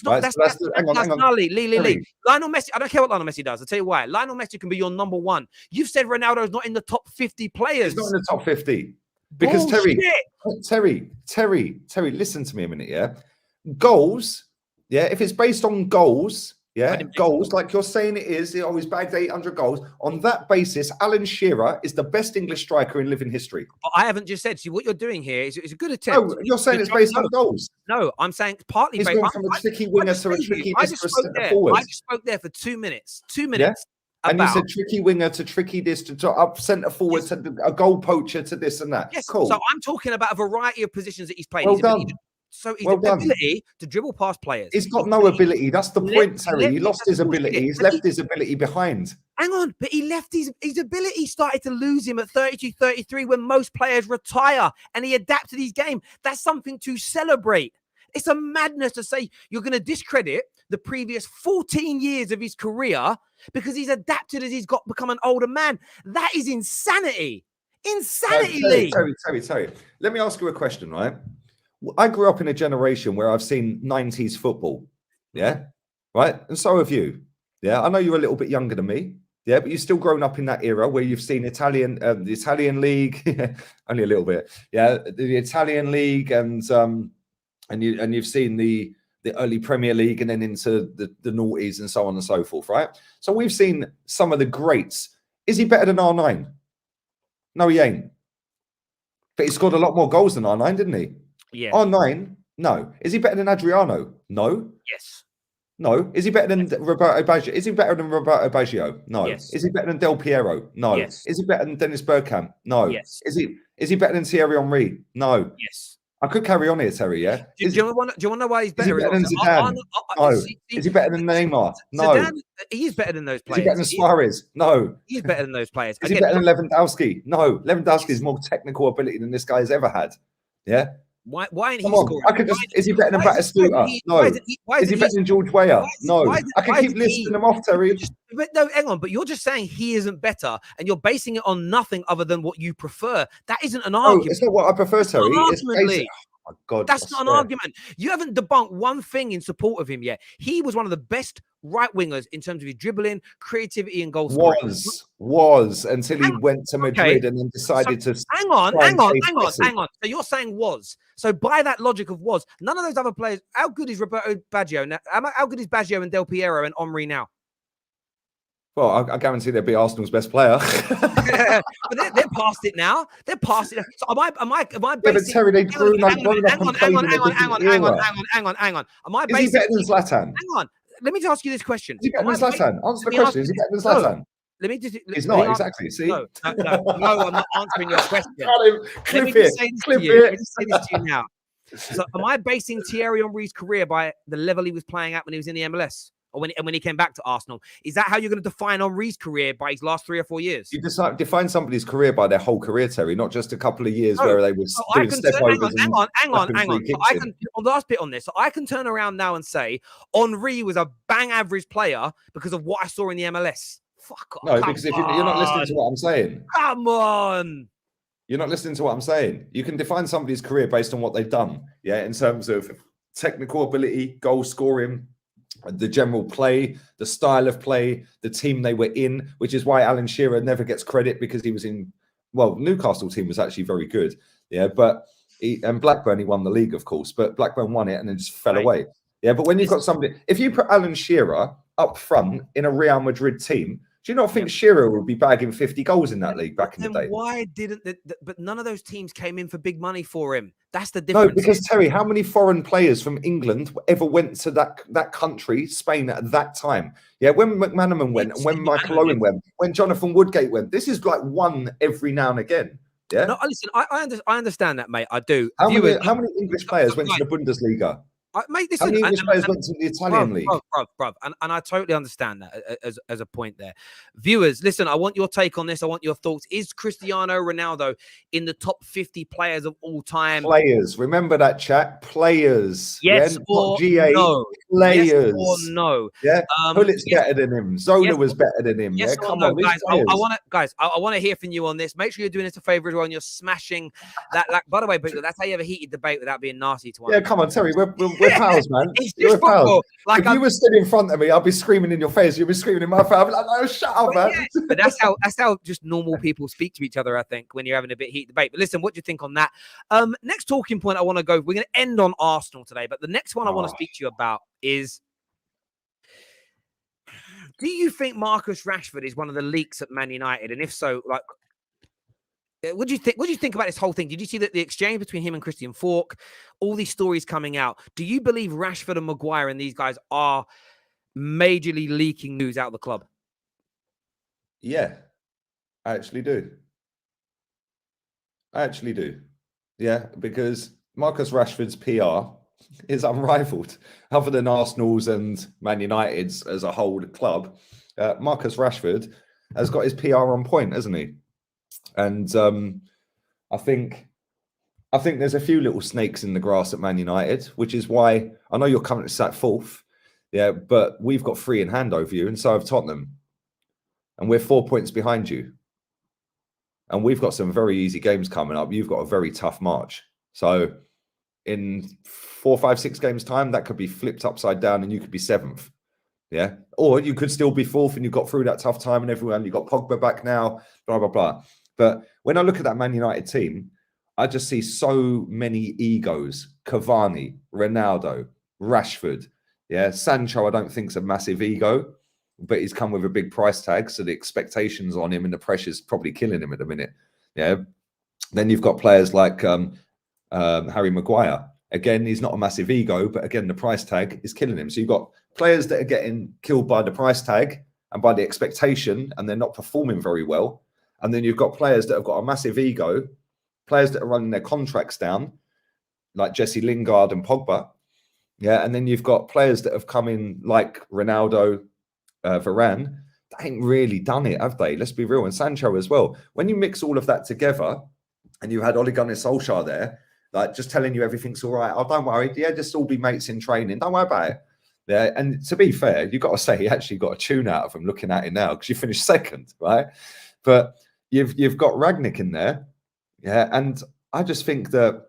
But that's Lee. Lionel Messi, I don't care what Lionel Messi does. I'll tell you why. Lionel Messi can be your number one. You've said Ronaldo's not in the top 50 players.
He's not in the top 50. Because Terry, listen to me a minute, yeah? Goals, yeah, if it's based on goals, yeah, goals, like you're saying it is, he always bagged 800 goals. On that basis, Alan Shearer is the best English striker in living history.
But I haven't just said, see, what you're doing here is a good attempt.
No, you're saying it's based on goals.
No, I'm saying partly
based on... from a tricky winger to a tricky
forward. I just spoke there for 2 minutes. 2 minutes.
Yeah? And you said tricky winger to tricky this to up centre forward to a goal poacher to this and that.
Yes,
cool.
So I'm talking about a variety of positions that he's played.
Well done.
So his ability to dribble past players.
He's got no ability. That's the point, Terry. He lost his ability. He's left his ability behind.
Hang on, but he left his ability started to lose him at 32, 33 when most players retire and he adapted his game. That's something to celebrate. It's a madness to say you're going to discredit the previous 14 years of his career because he's adapted as he's become an older man. That is insanity. Insanity, Lee.
Terry. Let me ask you a question, right? I grew up in a generation where I've seen 90s football. Yeah. Right. And so have you. Yeah. I know you're a little bit younger than me. Yeah. But you've still grown up in that era where you've seen the Italian league, only a little bit. Yeah. The Italian league and you've seen the early Premier League and then into the noughties and so on and so forth. Right. So we've seen some of the greats. Is he better than R9? No, he ain't. But he scored a lot more goals than R9, didn't he?
Yeah.
R9, no. Is he better than Adriano? No.
Yes.
No. Is he better than Roberto Baggio? Is he better than Roberto Baggio? No.
Yes.
Is he better than Del Piero? No.
Yes.
Is he better than Dennis Bergkamp? No.
Yes.
Is he better than Thierry Henry? No.
Yes.
I could carry on here, Terry, yeah?
Do you want to know why he's better?
Is he better than Zidane? No. Is he better than Neymar? No.
Zidane, he is better than those players.
Is he better than Suarez? No.
He's better than those players.
Is he better than Lewandowski? No. Lewandowski has more technical ability than this guy has ever had. Yeah?
Why ain't he
scoring? I could just. Is he better than Batistuta? No. Is he better than George Weah? No. I can keep listing them off, Terry.
But no, hang on. But you're just saying he isn't better, and you're basing it on nothing other than what you prefer. That isn't an argument.
No, it's not what I prefer, Terry. It's basic. Oh, God,
that's not an argument. You haven't debunked one thing in support of him yet. He was one of the best right wingers in terms of his dribbling, creativity, and goal scoring.
Was until he went to Madrid and then decided to.
Hang on. So you're saying was. So by that logic of was, none of those other players. How good is Roberto Baggio now? How good is Baggio and Del Piero and Henry now?
Well, I guarantee they'll be Arsenal's best player.
But they're past it now. They're past it. So am I basing...
Yeah, but Terry, they grew up and played in a different era.
Hang on. Am I
basing... Is he better than Zlatan?
Hang on. Let me just ask you this question.
Is he better than Zlatan? Answer the question. Is he better than Zlatan?
Let me just...
He's not, exactly. See?
No, I'm not answering your question.
Let me just say
this to you now. So am I basing Thierry Henry's career by the level he was playing at when he was in the MLS? Or when he came back to Arsenal. Is that how you're going to define Henry's career by his last 3 or 4 years?
You define somebody's career by their whole career, Terry, not just a couple of years
No.
where they were
So
doing step overs.
Hang on. So I can, on the last bit on this, so I can turn around now and say Henry was a bang average player because of what I saw in the MLS. Fuck off.
No, because if you're not listening to what I'm saying.
Come on.
You're not listening to what I'm saying. You can define somebody's career based on what they've done. Yeah, in terms of technical ability, goal scoring, the general play, the style of play, the team they were in, which is why Alan Shearer never gets credit because he was in, well, Newcastle team was actually very good. Yeah, but and Blackburn, he won the league, of course, but Blackburn won it and then just fell away. Yeah, but when you've got somebody, if you put Alan Shearer up front in a Real Madrid team, do you not think Shearer would be bagging 50 goals in that league back in the day?
Why didn't but none of those teams came in for big money for him? That's the difference.
No, because Terry, how many foreign players from England ever went to that country, Spain, at that time? Yeah, when McManaman went, when Michael Owen went, when Jonathan Woodgate went, this is like one every now and again. Yeah.
No, listen, I understand that, mate. I do.
How many English players went to the Bundesliga?
Mate,
how many English players went to the Italian league?
Bruv. And I totally understand that as a point there. Viewers, listen, I want your take on this. I want your thoughts. Is Cristiano Ronaldo in the top 50 players of all time?
Players. Remember that, chat. Players.
Yes or no?
Players.
Yes or no?
Yeah. Pullit's better than him. Zola was better than him.
Yes,
yeah. Come
no,
on,
guys. I want to hear from you on this. Make sure you're doing us a favor as well, and you're smashing that. By the way, but that's how you have a heated debate without being nasty to one.
Yeah, come on, Terry. We're pals, man.
We're pals.
Like, if you were stood in front of me, I'd be screaming in your face. You'd be screaming in my face. I'd be like, no, shut up, man.
Yeah, but that's how just normal people speak to each other, I think, when you're having a bit heated debate. But listen, what do you think on that? Next talking point I want to go. We're going to end on Arsenal today, but the next one I want to speak to you about is, do you think Marcus Rashford is one of the leaks at Man United? And if so, like, what do you think? What do you think about this whole thing? Did you see that the exchange between him and Christian Falk, all these stories coming out? Do you believe Rashford and Maguire and these guys are majorly leaking news out of the club?
Yeah, I actually do. Yeah, because Marcus Rashford's PR is unrivaled. Other than Arsenal's and Man United's as a whole club, Marcus Rashford has got his PR on point, hasn't he? And I think there's a few little snakes in the grass at Man United, which is why I know you're currently sat fourth, yeah, but we've got 3 in hand over you, and so have Tottenham, and we're 4 points behind you, and we've got some very easy games coming up. You've got a very tough March, so in 4, 5, 6 games time, that could be flipped upside down, and you could be 7th. Yeah, or you could still be 4th, and you got through that tough time, and everyone, you got Pogba back now, blah blah blah. But when I look at that Man United team, I just see so many egos: Cavani, Ronaldo, Rashford. Yeah, Sancho, I don't think is a massive ego, but he's come with a big price tag, so the expectations on him and the pressure's probably killing him at the minute. Yeah. Then you've got players like Harry Maguire. Again, he's not a massive ego, but again, the price tag is killing him. So you've got players that are getting killed by the price tag and by the expectation, and they're not performing very well. And then you've got players that have got a massive ego, players that are running their contracts down, like Jesse Lingard and Pogba. Yeah, and then you've got players that have come in like Ronaldo, Varane. They ain't really done it, have they? Let's be real. And Sancho as well. When you mix all of that together, and you had Ole Gunnar Solskjaer there, like just telling you everything's all right. Oh, don't worry. Yeah, just all be mates in training. Don't worry about it. Yeah, and to be fair, you've got to say he actually got a tune out of him looking at it now because you finished 2nd, right? But you've got Rangnick in there, yeah, and I just think that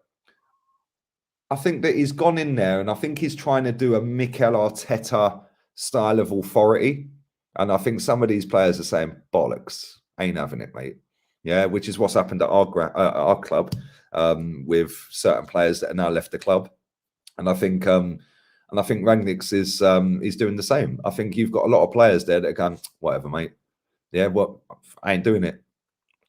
he's gone in there, and I think he's trying to do a Mikel Arteta style of authority, and I think some of these players are saying bollocks, ain't having it, mate. Yeah, which is what's happened at our club with certain players that are now left the club, and I think Rangnick's is he's doing the same. I think you've got a lot of players there that are going, whatever, mate. Yeah, what? I ain't doing it.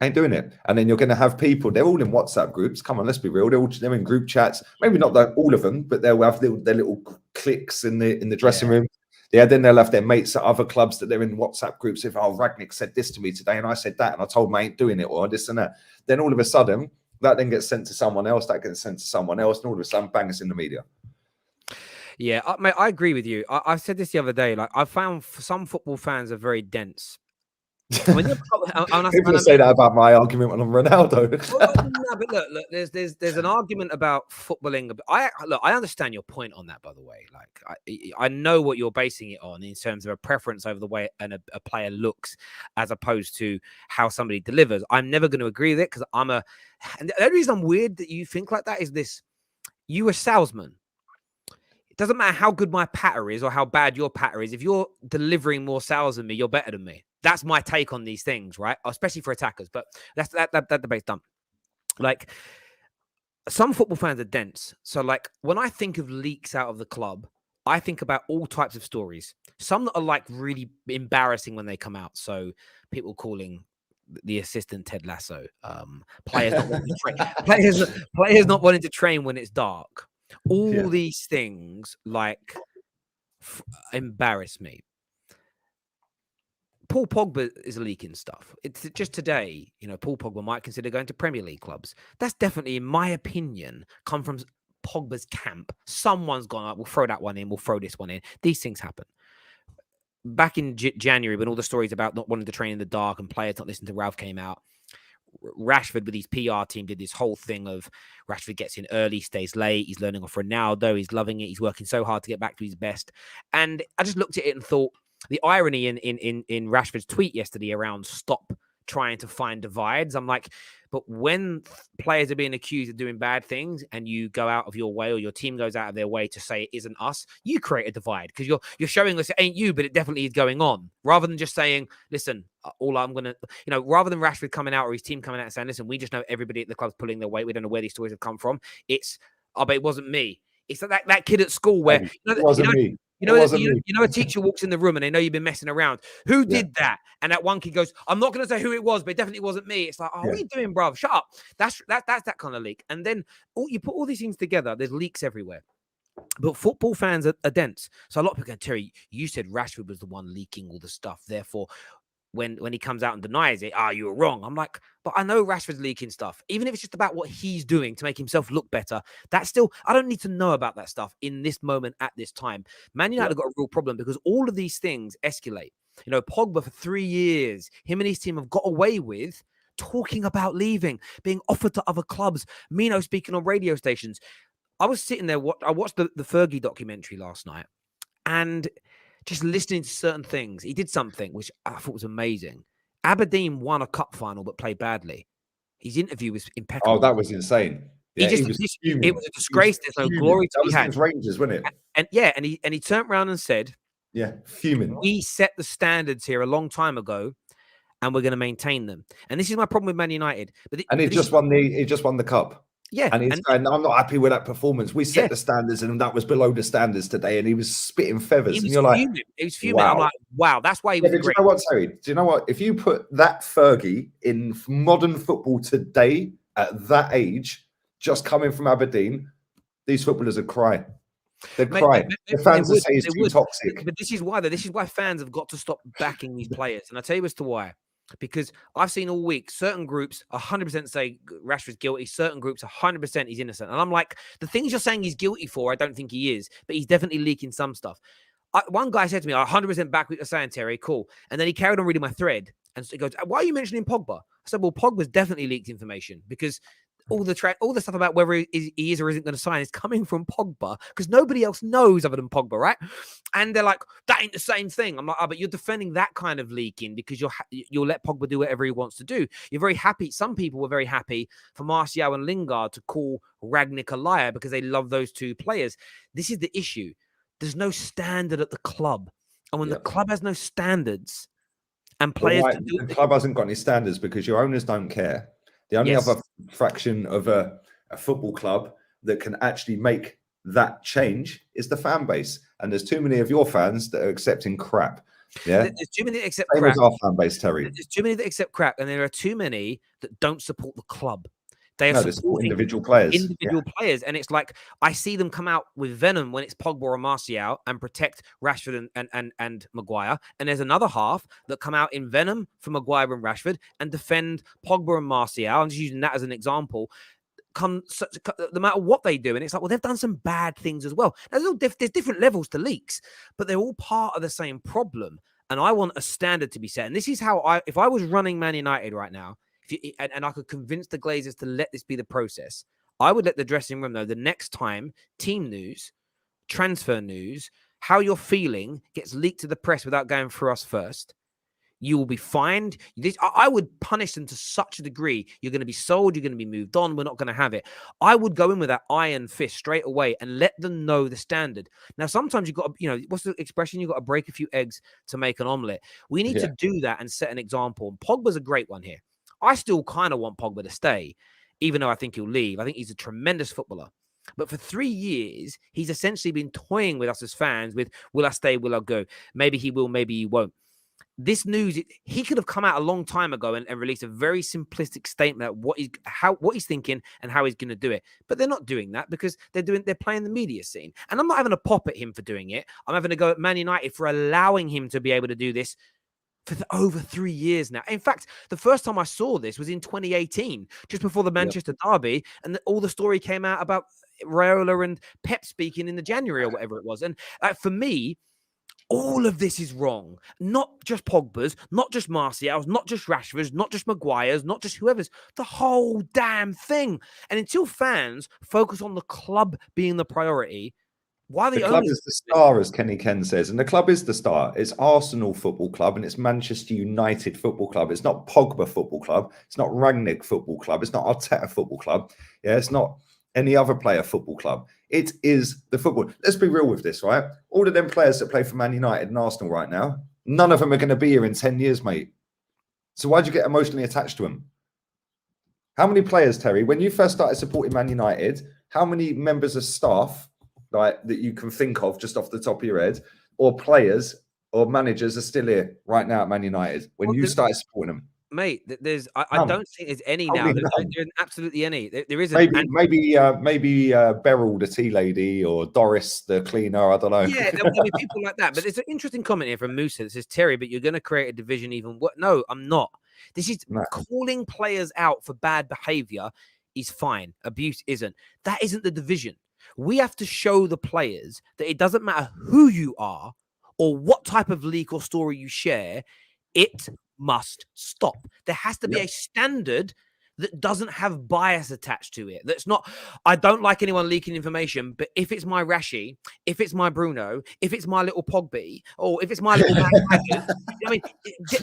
And then you're going to have people, they're all in WhatsApp groups. Come on, let's be real. They're in group chats. Maybe not all of them, but they'll have their little cliques in the dressing room. Yeah, then they'll have their mates at other clubs that they're in WhatsApp groups. If, oh, Rangnick said this to me today and I said that and I told him I ain't doing it or this and that. Then all of a sudden, that then gets sent to someone else. That gets sent to someone else. And all of a sudden, bang, it's in the media.
Yeah, mate, I agree with you. I said this the other day. Like, I found some football fans are very dense. When you're,
People say that about my argument on Ronaldo.
well, no, but look, there's an argument about footballing. I understand your point on that, by the way. Like, I know what you're basing it on in terms of a preference over the way a player looks, as opposed to how somebody delivers. I'm never going to agree with it because and the only reason I'm weird that you think like that is this: you a salesman. It doesn't matter how good my patter is or how bad your patter is. If you're delivering more sales than me, you're better than me. That's my take on these things, right? Especially for attackers. But that debate's done. Like, some football fans are dense. So, like, when I think of leaks out of the club, I think about all types of stories. Some that are like really embarrassing when they come out. So, people calling the assistant Ted Lasso, players not wanting to train, players not wanting to train when it's dark. All these things like embarrass me. Paul Pogba is leaking stuff. It's just today, Paul Pogba might consider going to Premier League clubs. That's definitely, in my opinion, come from Pogba's camp. Someone's gone up, we'll throw that one in, we'll throw this one in. These things happen. Back in January, when all the stories about not wanting to train in the dark and players not listening to Ralph came out, Rashford with his PR team did this whole thing of Rashford gets in early, stays late. He's learning off Ronaldo. He's loving it. He's working so hard to get back to his best. And I just looked at it and thought the irony in Rashford's tweet yesterday around stop trying to find divides. I'm like, but when players are being accused of doing bad things and you go out of your way or your team goes out of their way to say it isn't us, you create a divide because you're showing us it ain't you, but it definitely is going on. Rather than just saying, listen, all I'm going to, rather than Rashford coming out or his team coming out and saying, listen, we just know everybody at the club's pulling their weight. We don't know where these stories have come from. It's, but it wasn't me. It's like that kid at school where,
it wasn't me.
A teacher walks in the room and they know you've been messing around. Who did that? And that one kid goes, I'm not going to say who it was, but it definitely wasn't me. It's like, what are you doing, bruv? Shut up. That's that kind of leak. And then you put all these things together, there's leaks everywhere. But football fans are dense. So a lot of people go, Terry, you said Rashford was the one leaking all the stuff. Therefore, when he comes out and denies it, you were wrong. I'm like, but I know Rashford's leaking stuff. Even if it's just about what he's doing to make himself look better, that's still, I don't need to know about that stuff in this moment at this time. Man United have got a real problem because all of these things escalate. Pogba for 3 years, him and his team have got away with talking about leaving, being offered to other clubs, Mino speaking on radio stations. I was sitting there, I watched the Fergie documentary last night and just listening to certain things. He did something which I thought was amazing. Aberdeen won a cup final but played badly. His interview was impeccable.
Oh, that was insane. Yeah,
it was a disgrace. There's no glory to be had.
Rangers, wasn't it?
And he turned around and said,
fuming.
We set the standards here a long time ago and we're going to maintain them. And this is my problem with Man United.
He just won the cup.
Yeah.
And he's going, I'm not happy with that performance. We set the standards and that was below the standards today. And he was spitting feathers. And you're
fuming.
Like,
he was fuming. Wow. I'm like, wow, that's why he was great.
Do you know what, Terry? Do you know what? If you put that Fergie in modern football today at that age, just coming from Aberdeen, these footballers would cry. They'd cry. The fans would say he's too toxic.
But this is why fans have got to stop backing these players. And I'll tell you as to why. Because I've seen all week, certain groups 100% say Rashford's guilty, certain groups 100% he's innocent. And I'm like, the things you're saying he's guilty for, I don't think he is, but he's definitely leaking some stuff. One guy said to me, 100% back with your saying, Terry, cool. And then he carried on reading my thread. And so he goes, why are you mentioning Pogba? I said, well, Pogba's definitely leaked information because all the stuff about whether he is or isn't going to sign is coming from Pogba because nobody else knows other than Pogba, right? And they're like, that ain't the same thing. I'm like, but you're defending that kind of leaking because you'll let Pogba do whatever he wants to do. You're very happy. Some people were very happy for Martial and Lingard to call Rangnick a liar because they love those two players. This is the issue. There's no standard at the club. And when the club has no standards and players...
The club hasn't got any standards because your owners don't care. The only other fraction of a football club that can actually make that change is the fan base. And there's too many of your fans that are accepting crap. Yeah,
there's too many that accept
Same
crap.
As our fan base, Terry.
There's too many that accept crap, and there are too many that don't support the club. They are supporting
individual players.
Players, and it's like I see them come out with venom when it's Pogba or Martial and protect Rashford and Maguire. And there's another half that come out in venom for Maguire and Rashford and defend Pogba and Martial. I'm just using that as an example. no matter what they do. And it's like, well, they've done some bad things as well. Now, there's different levels to leaks, but they're all part of the same problem. And I want a standard to be set. And this is how if I was running Man United right now, and I could convince the Glazers to let this be the process, I would let the dressing room know the next time team news, transfer news, how you're feeling gets leaked to the press without going through us first, you will be fined. I would punish them to such a degree. You're going to be sold. You're going to be moved on. We're not going to have it. I would go in with that iron fist straight away and let them know the standard. Now, sometimes you've got to, what's the expression? You've got to break a few eggs to make an omelette. We need to do that and set an example. And Pogba's a great one here. I still kind of want Pogba to stay, even though I think he'll leave. I think he's a tremendous footballer. But for 3 years, he's essentially been toying with us as fans with, will I stay, will I go? Maybe he will, maybe he won't. This news, he could have come out a long time ago and released a very simplistic statement about what he's thinking and how he's going to do it. But they're not doing that because they're playing the media scene. And I'm not having a pop at him for doing it. I'm having a go at Man United for allowing him to be able to do this for over 3 years now. In fact, the first time I saw this was in 2018, just before the Manchester derby, and all the story came out about Raiola and Pep speaking in the January or whatever it was. And for me, all of this is wrong. Not just Pogba's, not just Martial's, not just Rashford's, not just Maguire's, not just whoever's. The whole damn thing. And until fans focus on the club being the priority, why are
the club is the star, as Kenny Ken says, and the club is the star. It's Arsenal Football Club and it's Manchester United Football Club. It's not Pogba Football Club. It's not Rangnick Football Club. It's not Arteta Football Club. Yeah, it's not any other player football club. It is the football. Let's be real with this, right? All of them players that play for Man United and Arsenal right now, none of them are going to be here in 10 years, mate. So why'd you get emotionally attached to them? How many players, Terry, when you first started supporting Man United, how many members of staff like that you can think of just off the top of your head, or players or managers are still here right now at Man United when you started supporting them?
Mate, I don't think there's any now. There isn't absolutely any. There isn't.
Maybe Beryl, the tea lady, or Doris, the cleaner. I don't know.
Yeah, there'll be people like that. But there's an interesting comment here from Musa that says, Terry, but you're going to create a division even. What? No, I'm not. This is calling players out for bad behavior is fine. Abuse isn't. That isn't the division. We have to show the players that it doesn't matter who you are or what type of leak or story you share. It must stop. There has to be a standard that doesn't have bias attached to it. That's not, I don't like anyone leaking information, but if it's my Rashi, if it's my Bruno, if it's my little Pogba, or if it's my little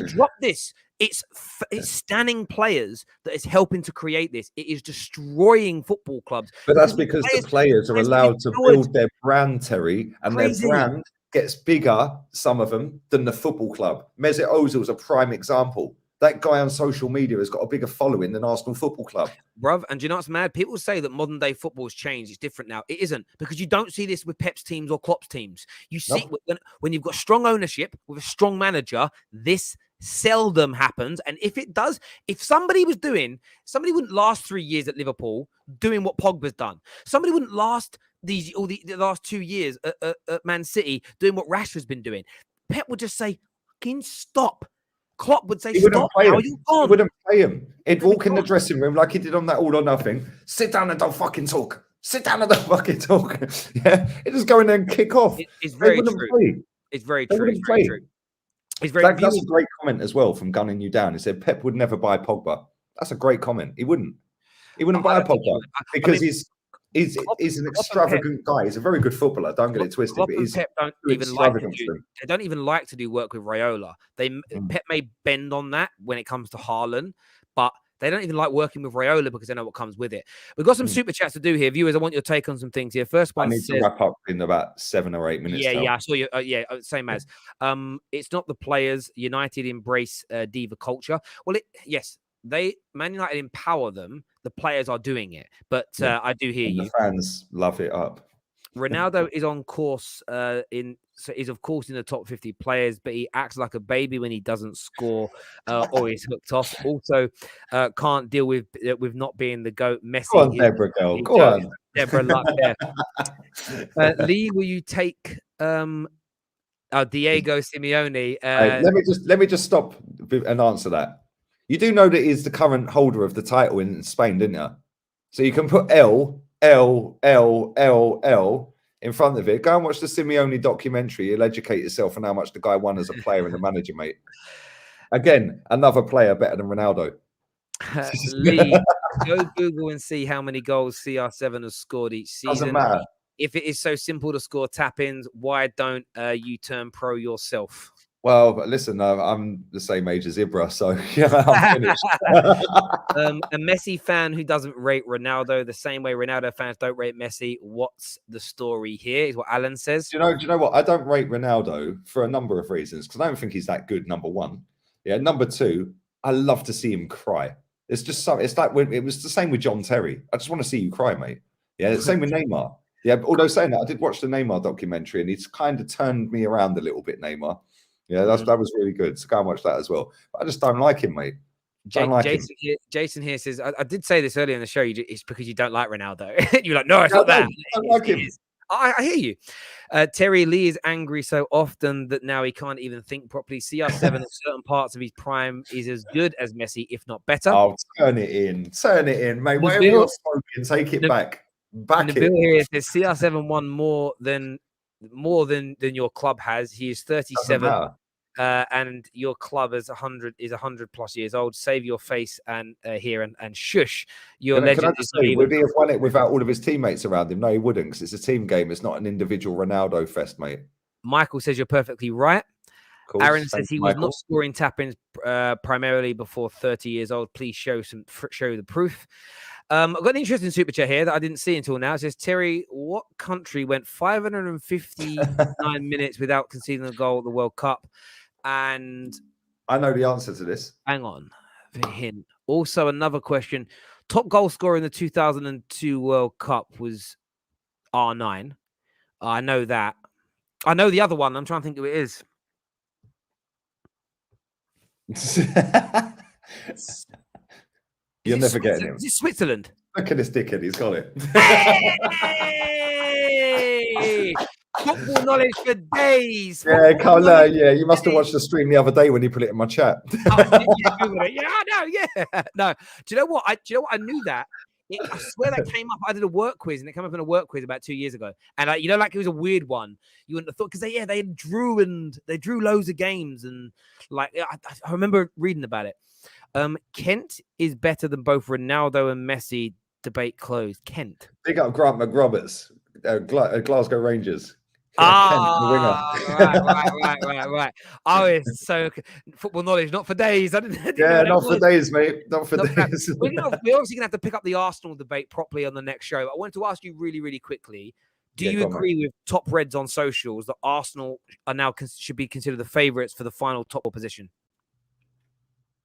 drop this. It's standing players that is helping to create this. It is destroying football clubs.
But that's because the players are allowed to build their brand, Terry, and their brand gets bigger, some of them, than the football club. Mesut Ozil is a prime example. That guy on social media has got a bigger following than Arsenal Football Club.
Bruv, and do you know what's mad? People say that modern day football has changed. It's different now. It isn't, because you don't see this with Pep's teams or Klopp's teams. You see when you've got strong ownership with a strong manager, this seldom happens. And if it does, if somebody wouldn't last 3 years at Liverpool doing what Pogba's done. Somebody wouldn't last the last 2 years at Man City doing what Rashford's been doing. Pep would just say, fucking stop. Klopp would say, stop now, you're gone.
He wouldn't play him. He'd walk in the dressing room like he did on that All or Nothing. Sit down and don't fucking talk. Sit down and don't fucking talk. Yeah, he'd just go in there and kick off.
It's very true. It's very true. It's very true.
That's a great comment as well from gunning you down. He said Pep would never buy Pogba. That's a great comment. He wouldn't buy Pogba because he's an extravagant guy. He's a very good footballer. Don't get it twisted. But
Pep don't even like to do work with Raiola. Pep may bend on that when it comes to Haaland, but they don't even like working with Raiola because they know what comes with it. We've got some super chats to do here. Viewers, I want your take on some things here. First one,
I need to wrap up in about 7 or 8 minutes.
Yeah, I saw you. Same as. It's not the players. United embrace diva culture. Well, yes, Man United empower them. The players are doing it, but I do hear you.
The fans love it up.
Ronaldo is on course is of course in the top 50 players, but he acts like a baby when he doesn't score or he's hooked off. Also, can't deal with not being the GOAT. Messi.
Go on, Deborah, girl. Go on.
Deborah Luck there. Lee, will you take Diego Simeone?
Let me just stop and answer that. You do know that he's the current holder of the title in Spain, didn't you? So you can put L, L, L, L, L in front of it. Go and watch the Simeone documentary. You'll educate yourself on how much the guy won as a player and a manager, mate. Again, another player better than Ronaldo.
Lee, go Google and see how many goals CR7 has scored each season.
Doesn't matter.
If it is so simple to score tap-ins, why don't you turn pro yourself?
Well, listen, I'm the same age as Ibra, so yeah, I'm finished.
A Messi fan who doesn't rate Ronaldo the same way Ronaldo fans don't rate Messi. What's the story here? Is what Alan says.
Do you know what? I don't rate Ronaldo for a number of reasons because I don't think he's that good. Number one, yeah. Number two, I love to see him cry. It's just so. It's like when it was the same with John Terry. I just want to see you cry, mate. Yeah, the same with Neymar. Yeah, although saying that, I did watch the Neymar documentary and it's kind of turned me around a little bit. Neymar. Yeah, that was really good. So go and watch that as well. But I just don't like him, mate.
Jason here says, I did say this earlier in the show. It's because you don't like Ronaldo. You're like, no, it's not that.
I don't like him.
I hear you. Terry Lee is angry so often that now he can't even think properly. CR7 at certain parts of his prime is as good as Messi, if not better.
Oh, turn it in, mate. Whatever you're smoking, take it back.
Neville here says CR7 won more than your club has. He is 37. And your club is 100 plus years old. Save your face and here and shush. Your legend is
would he have won it without all of his teammates around him? No, he wouldn't, because it's a team game. It's not an individual Ronaldo fest, mate.
Michael says you're perfectly right. Aaron says he was not scoring tap-ins primarily before 30 years old. Please show the proof. I've got an interesting super chat here that I didn't see until now. It says, Terry, what country went 559 minutes without conceding a goal at the World Cup? And
I know the answer to this.
Hang on. Hint. Also, another question. Top goal scorer in the 2002 World Cup was R9. I know that. I know the other one. I'm trying to think who it is.
You're never getting him.
Is it Switzerland?
Look at this dickhead. He's got it.
Hey! Football knowledge for days.
Yeah, yeah. You must have watched the stream the other day when you put it in my chat.
Yeah, I know. Yeah, no. Do you know what? I knew that. I swear that came up. I did a work quiz, and it came up in a work quiz about 2 years ago. And like it was a weird one. You wouldn't have thought because they drew loads of games, and like I remember reading about it. Kent is better than both Ronaldo and Messi. Debate closed. Kent.
Big up Grant McRoberts, Glasgow Rangers.
Right. Oh, it's so football knowledge, not for days. I didn't
not for days, mate. Not for days.
We're obviously gonna have to pick up the Arsenal debate properly on the next show. I wanted to ask you really, really quickly. Do you agree with Top Reds on socials that Arsenal are now should be considered the favourites for the final top position?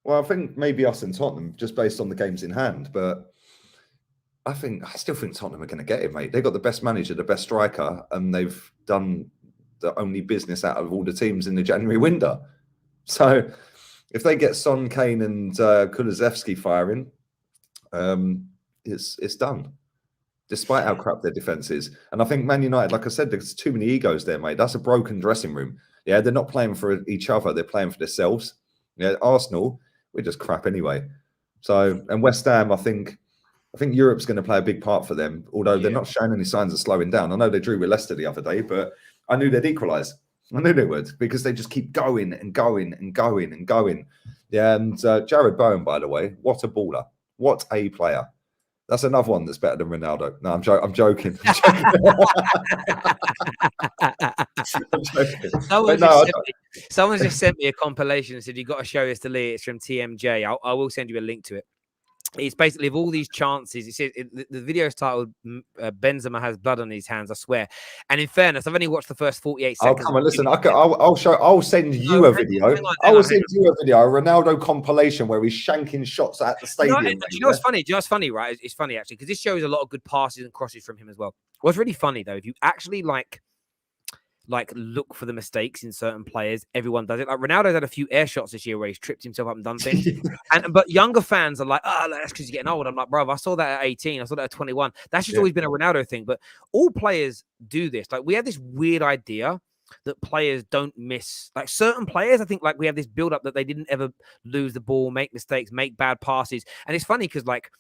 Well, I think maybe us and Tottenham, just based on the games in hand, but I still think Tottenham are going to get it, mate. They've got the best manager, the best striker, and they've done the only business out of all the teams in the January window. So if they get Son, Kane, and Kulusevski firing, it's done. Despite how crap their defense is. And I think Man United, like I said, there's too many egos there, mate. That's a broken dressing room. Yeah, they're not playing for each other. They're playing for themselves. Yeah, Arsenal, we're just crap anyway. So, and West Ham, I think Europe's going to play a big part for them, although they're not showing any signs of slowing down. I know they drew with Leicester the other day, but I knew they'd equalise. I knew they would because they just keep going and going and going and going. Yeah, and Jared Bowen, by the way, what a baller. What a player. That's another one that's better than Ronaldo. No, I'm joking.
Someone just sent me a compilation and said, "You got to show this to Lee. It's from TMJ. I will send you a link to it." It's basically of all these chances. It says the video is titled "Benzema has blood on his hands." I swear. And in fairness, I've only watched the first 48 seconds.
Oh, come on, listen. I'll send you a video. I will send you a video, a Ronaldo compilation where he's shanking shots at the stadium.
Do you know what's funny? Do you know what's funny, right? It's funny actually because this shows a lot of good passes and crosses from him as well. What's really funny though, if you actually like look for the mistakes in certain players, everyone does it. Like Ronaldo's had a few air shots this year where he's tripped himself up and done things. But younger fans are like, that's because you're getting old. I'm like, bro, I saw that at 18. I saw that at 21. That's just always been a Ronaldo thing. But all players do this. Like we have this weird idea that players don't miss. Like certain players, I think like we have this build up that they didn't ever lose the ball, make mistakes, make bad passes. And it's funny because like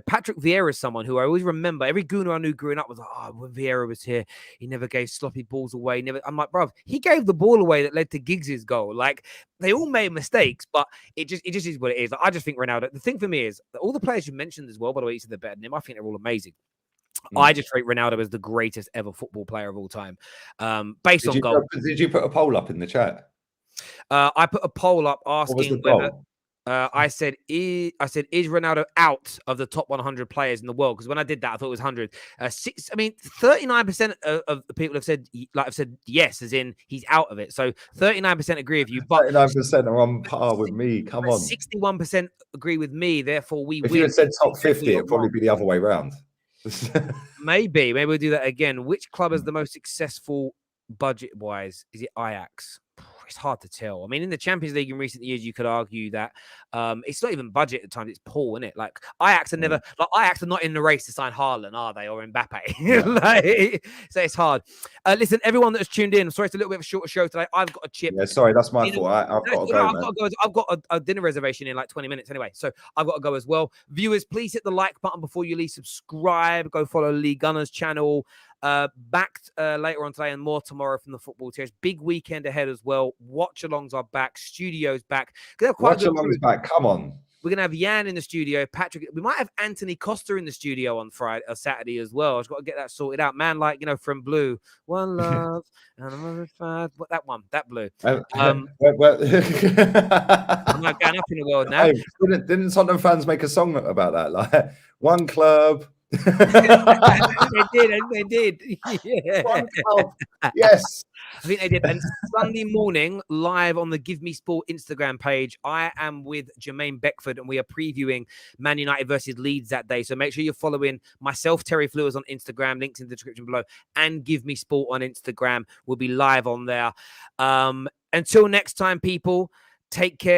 Patrick Vieira is someone who I always remember. Every Gooner I knew growing up was like, oh, when Vieira was here, he never gave sloppy balls away. Never. I'm like, bro, he gave the ball away that led to Giggs's goal. Like, they all made mistakes, but it just is what it is. Like, I just think Ronaldo. The thing for me is that all the players you mentioned as well. By the way, you said they're better than him. I think they're all amazing. I just rate Ronaldo as the greatest ever football player of all time, based on goal.
Did you put a poll up in the chat?
I put a poll up asking whether. I said, is Ronaldo out of the top 100 players in the world? Because when I did that, I thought it was 100. 39% of the people have said yes, as in he's out of it. So 39% agree with you, but
39% are on par with me. Come on,
61% agree with me. Therefore, we
if
win.
you had said top 50, it'd probably be the other way around.
Maybe we'll do that again. Which club is the most successful budget-wise? Is it Ajax? It's hard to tell. I mean, in the Champions League in recent years, you could argue that it's not even budget at times; it's poor, isn't it? Like Ajax are never Ajax are not in the race to sign Haaland, are they, or Mbappe? So it's hard. Listen, everyone that has tuned in, I'm sorry it's a little bit of a shorter show today. I've got a chip.
Yeah, sorry, that's my fault. I've got to go.
I've got a dinner reservation in like 20 minutes anyway, so I've got to go as well. Viewers, please hit the like button before you leave. Subscribe. Go follow Lee Gunner's channel. Back later on today and more tomorrow from the football tiers. Big weekend ahead as well. Watch alongs are back. Studios back.
Watch alongs back. Come on.
We're gonna have Jan in the studio. Patrick. We might have Anthony Costa in the studio on Saturday as well. I've got to get that sorted out. Man, like from Blue, One Love, and another five. What that one? That Blue.
I'm
not going up in the world now.
Hey, didn't Tottenham fans make a song about that? Like one club.
They did. Yeah.
One club. Yes.
I think they did. And Sunday morning, live on the Give Me Sport Instagram page, I am with Jermaine Beckford, and we are previewing Man United versus Leeds that day. So make sure you're following myself, Terry Flewers, on Instagram, links in the description below, and Give Me Sport on Instagram. We'll be live on there. Until next time, people, take care.